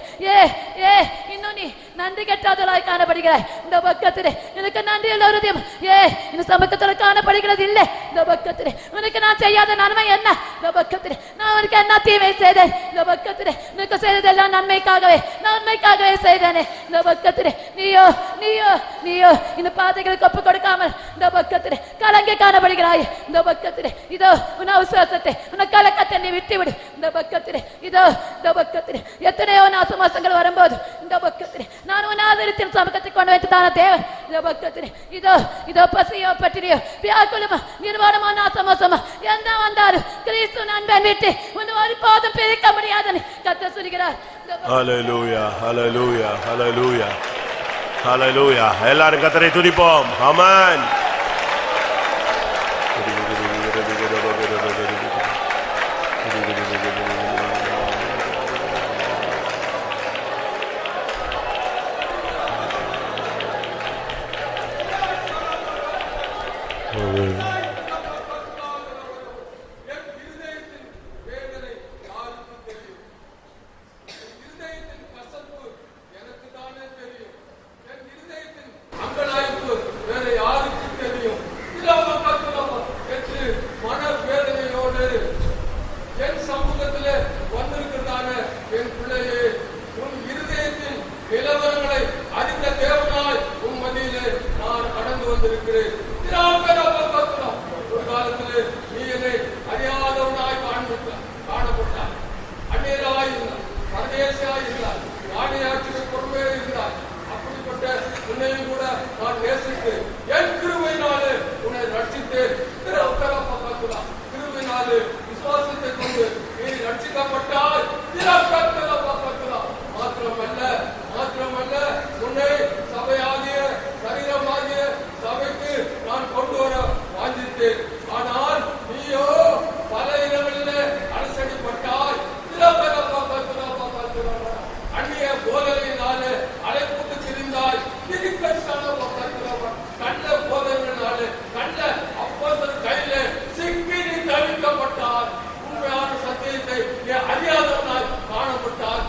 இன்னும் நீ நன்றி கெட்டாதவளாய் காணப்படுகிறாய். இந்த பக்கத்திலே எனக்கு நன்றி உள்ள ஹிருதயம் இந்த சமூகத்தில் காணப்படுகிறது இல்லை. இந்த பக்கத்திலே உனக்கு நான் செய்யாத நன்மை என்ன? இந்த பக்கத்திலே நான் உனக்கு என்ன தீமை செய்தேன்? இந்த பக்கத்திலே உனக்கு செய்ததெல்லாம் நன்மைக்காகவே, நன்மைக்காகவே செய்தேனே. இந்த பக்கத்திலே நீயோ நீயோ நீயோ இந்த பாதைகளுக்கு ஒப்பு கொடுக்காமல் இந்த பக்கத்திலே கலங்கி காணப்படுகிறாய். இந்த பக்கத்திலே இதோ உன் அவசரத்தை, உன் கலக்கத்தை நீ விட்டுவிடு. இந்த பக்கத்திலே இதோ இந்த பக்கத்திலே எத்தனையோ நாசமாசங்கள் வரும்போது இந்த பக்கத்திலே நான் உன் ஆதரித்தின் சமூகத்தை கொண்டு வைத்து தான தேவன். இந்த பக்கத்திலே இதோ இதோ பசியோ பட்டினியோ வியாக்குலமா நிர்வாணமா நாசமாசமா எந்த வந்தாலும் கிறிஸ்து அன்பை விட்டு உன் ஒரு போதும் பிரிக்க முடியாதுன்னு கர்த்தர் சொல்கிறார். ஹல்லேலூயா, ஹல்லேலூயா, ஹல்லேலூயா, ஹல்லேலூயா. எல்லாரும் கர்த்தரை துதிப்போம். ஆமென். ரட்சிக்கப்பட்டாய். மாத்திரமல்ல உன்னை சபையாகிய சரீரமாகிய சபைக்கு நான் கொண்டு வர வாஞ்சித்தேன். ஆனால் நீயோ பல இடங்களிலே அலசடிப்பட்டாய். அந்நிய போதனையினாலே அலைப்புட்டு திரிந்தாய். கள்ள போதனையினாலே கள்ள அப்போஸ்தலர் கையிலே சிக்கி நீ தவிக்கப்பட்டாய். உண்மையான சத்தியத்தை அறியாதவனாய் காணப்பட்டாய்.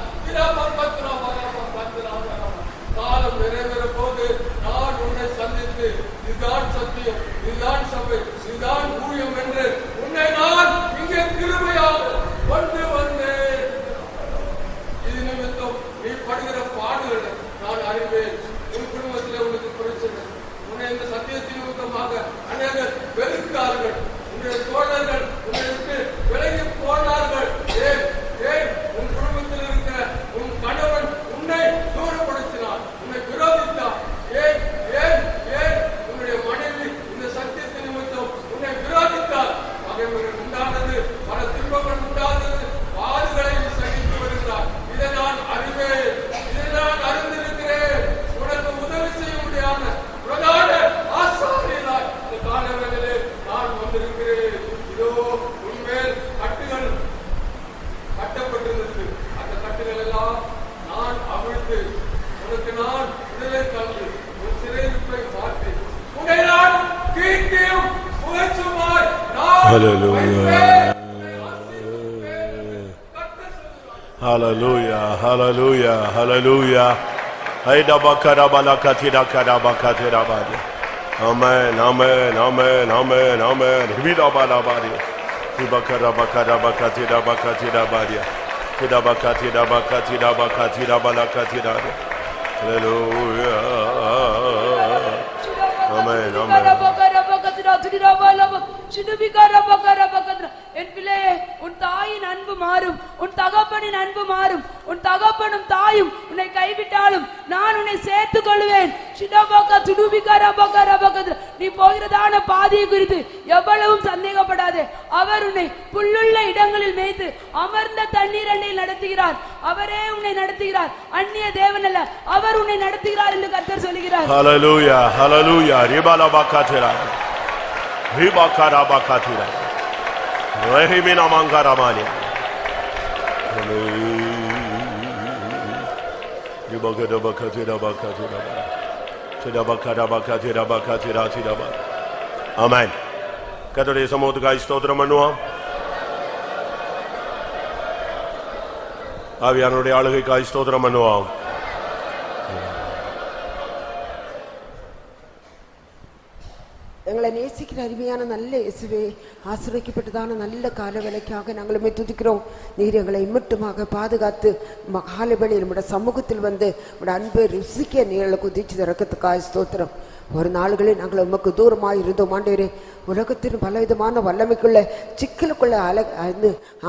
காலம் நிறைவேற போது நான் உன்னை சந்தித்து இதுதான் சத்தியம், இதுதான் சபை, இதுதான் ஊழியம் என்று உன்னை நான் இங்கே கிருபையாக கொண்டு வந்தேன். இது நிமித்தம் நீ படுகிற பாடுகளை நான் அறிவேன். உன் குடும்பத்தில் உனக்கு பிரச்சனை. உன்னை இந்த சத்தியத்தின் நிமித்தமாக அநேகர் வெறுத்தார்கள். உன்னுடைய தோழர்கள் உன்னை விட்டு விலகி போனார்கள். ஏன் உன் குடும்பத்தில் இருக்கிற உன் கணவன் உன்னை தூரப்படுத்தினார், உன்னை விரோதித்தார். ஏன் உன்னுடைய மனைவி இந்த சத்தியத்தின் நிமித்தம் உன்னை விரோதித்தார். பகைவர்கள் உண்டானது, பல துன்பங்கள் உண்டானது, பாடுகளை சகித்து வருகிறார். இதை நான் அறிவேன், இதை நான் அறிந்திருக்கிறேன். உனக்கு உதவி செய்ய முடியாத பிரதான ஆசாரியனாய் இந்த காலங்களிலே நான் வந்திருக்கிறேன். இதோ உன்மேல் கட்டுகள் கட்டப்பட்டிருந்தது. அந்த கட்டுகள் எல்லாம் நான் அவிழ்த்து உனக்கு நான் விடுதலை தந்து உன் சிறையிருப்பை மாற்றி உன்னை நான் கீர்த்தியும் புகழ்ச்சியுமாய் நான் வைப்பேன். Hallelujah, hallelujah, hallelujah. Aida bakara balakatira kada bakatira badi. Amen, amen, amen, amen, amen. Vida balabadi. Bakara bakara bakatira bakatira badi. Tida bakatira bakatira bakatira balakatira. Hallelujah. Amen, amen. என் பிள்ளையே, உன் தாயின் அன்பு மாறும், உன் தகப்பனின் அன்பு மாறும். உன் தகப்பனும் தாயும் உன்னை கைவிட்டாலும் நான் உன்னை சேர்த்துக் கொள்வேன். நீ போகிறதான பாதையை குறித்து எவ்வளவும் சந்தேகப்படாதே. அவர் உன்னை புல்லுள்ள இடங்களில் மேய்த்து அமர்ந்த தண்ணீர் அண்டையில் நடத்துகிறார். அவரே உன்னை நடத்துகிறார், அந்நிய தேவன் அல்ல. அவர் உன்னை நடத்துகிறார் என்று கர்த்தர் சொல்கிறார். Hallelujah, hallelujah. Ribala bakatira. Ribakara bakatira. Rahimina mangaramani. Ribakara bakatira bakatira. Tida bakara bakatira bakatira tida ba. Amen. கர்த்தருடைய சமூகத்துக்காய் ஸ்தோத்திரம் பண்ணுவோம். ஆவியானவருடைய ஆளுகைக்காய் ஸ்தோத்திரம் பண்ணுவோம். எங்களை நேசிக்கிற அருமையான நல்ல இயேசுவே, ஆசீர்வதிக்கப்பட்டதான நல்ல காலவேளைக்காக நாங்கள் உம்மை துதிக்கிறோம். நீர் எங்களை இம்மட்டுமாக பாதுகாத்து காலவேளையில் நம்முடைய சமூகத்தில் வந்து உடைய அன்பை ருசிக்க நீர்களை குதிச்சு திறக்கத்துக்காக ஸ்தோத்திரம். ஒரு நாள்களில் நாங்கள் உமக்கு தூரமாக இருந்தோம் ஆண்டவரே. உலகத்தின் பலவிதமான வல்லமைக்குள்ள சிக்கலுக்குள்ள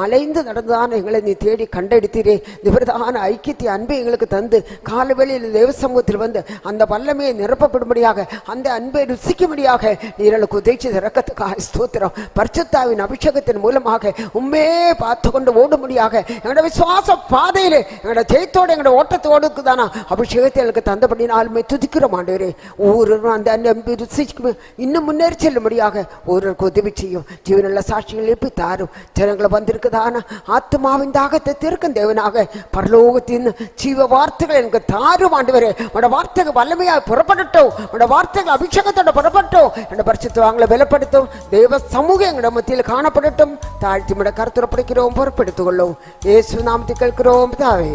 அலைந்து நடந்ததான எங்களை நீ தேடி கண்டெடுத்தீரே. நிபுரதான ஐக்கியத்தை அன்பை எங்களுக்கு தந்து காலவேளையில் தேவ சமூகத்தில் வந்து அந்த வல்லமையை நிரப்பப்படும்படியாக, அந்த அன்பை ருசிக்கும்படியாக நீர்களுக்கு உதவி இறக்கத்துக்காக ஸ்தோத்திரம். பரிசுத்தாவின் அபிஷேகத்தின் மூலமாக உண்மே பார்த்து கொண்டு ஓடும்படியாக எங்களோட விசுவாச பாதையிலே எங்களோட ஜெயத்தோடு எங்களோட ஓட்டத்தோடுக்கு தானா அபிஷேகத்தை எங்களுக்கு தந்தபடினாலுமே துதிக்கிறோம் ஆண்டவரே. ஒவ்வொரு அந்த அன்பை ருசிக்கு இன்னும் முன்னேறி செல்லும்படியாக ஒருவருக்கு உதவி செய்யும். ஜீவனுள்ள சாட்சிகள் எழுப்பி தாரும். ஜனங்களை வந்திருக்குதான ஆத்மாவின் தாகத்தை தீர்க்கும் தேவனாக பரலோகத்தின் ஜீவ வார்த்தைகள் எனக்கு தாரும் ஆண்டவரே. உன்னோட வார்த்தைகள் வல்லமையாக புறப்படட்டும், உன்னோட வார்த்தைகள் அபிஷேகத்தோட புறப்பட்டோம். என்னோட பரிசுத்தவான்களை பலப்படுத்தும். தேவ சமூகம் எங்களோட மத்தியில் காணப்படட்டும். தாழ்த்தி கருத்துரை படிக்கிறோம், பொறுப்படுத்திக் கொள்ளும். இயேசு நாமத்தை கேட்கிறோம் தாவே.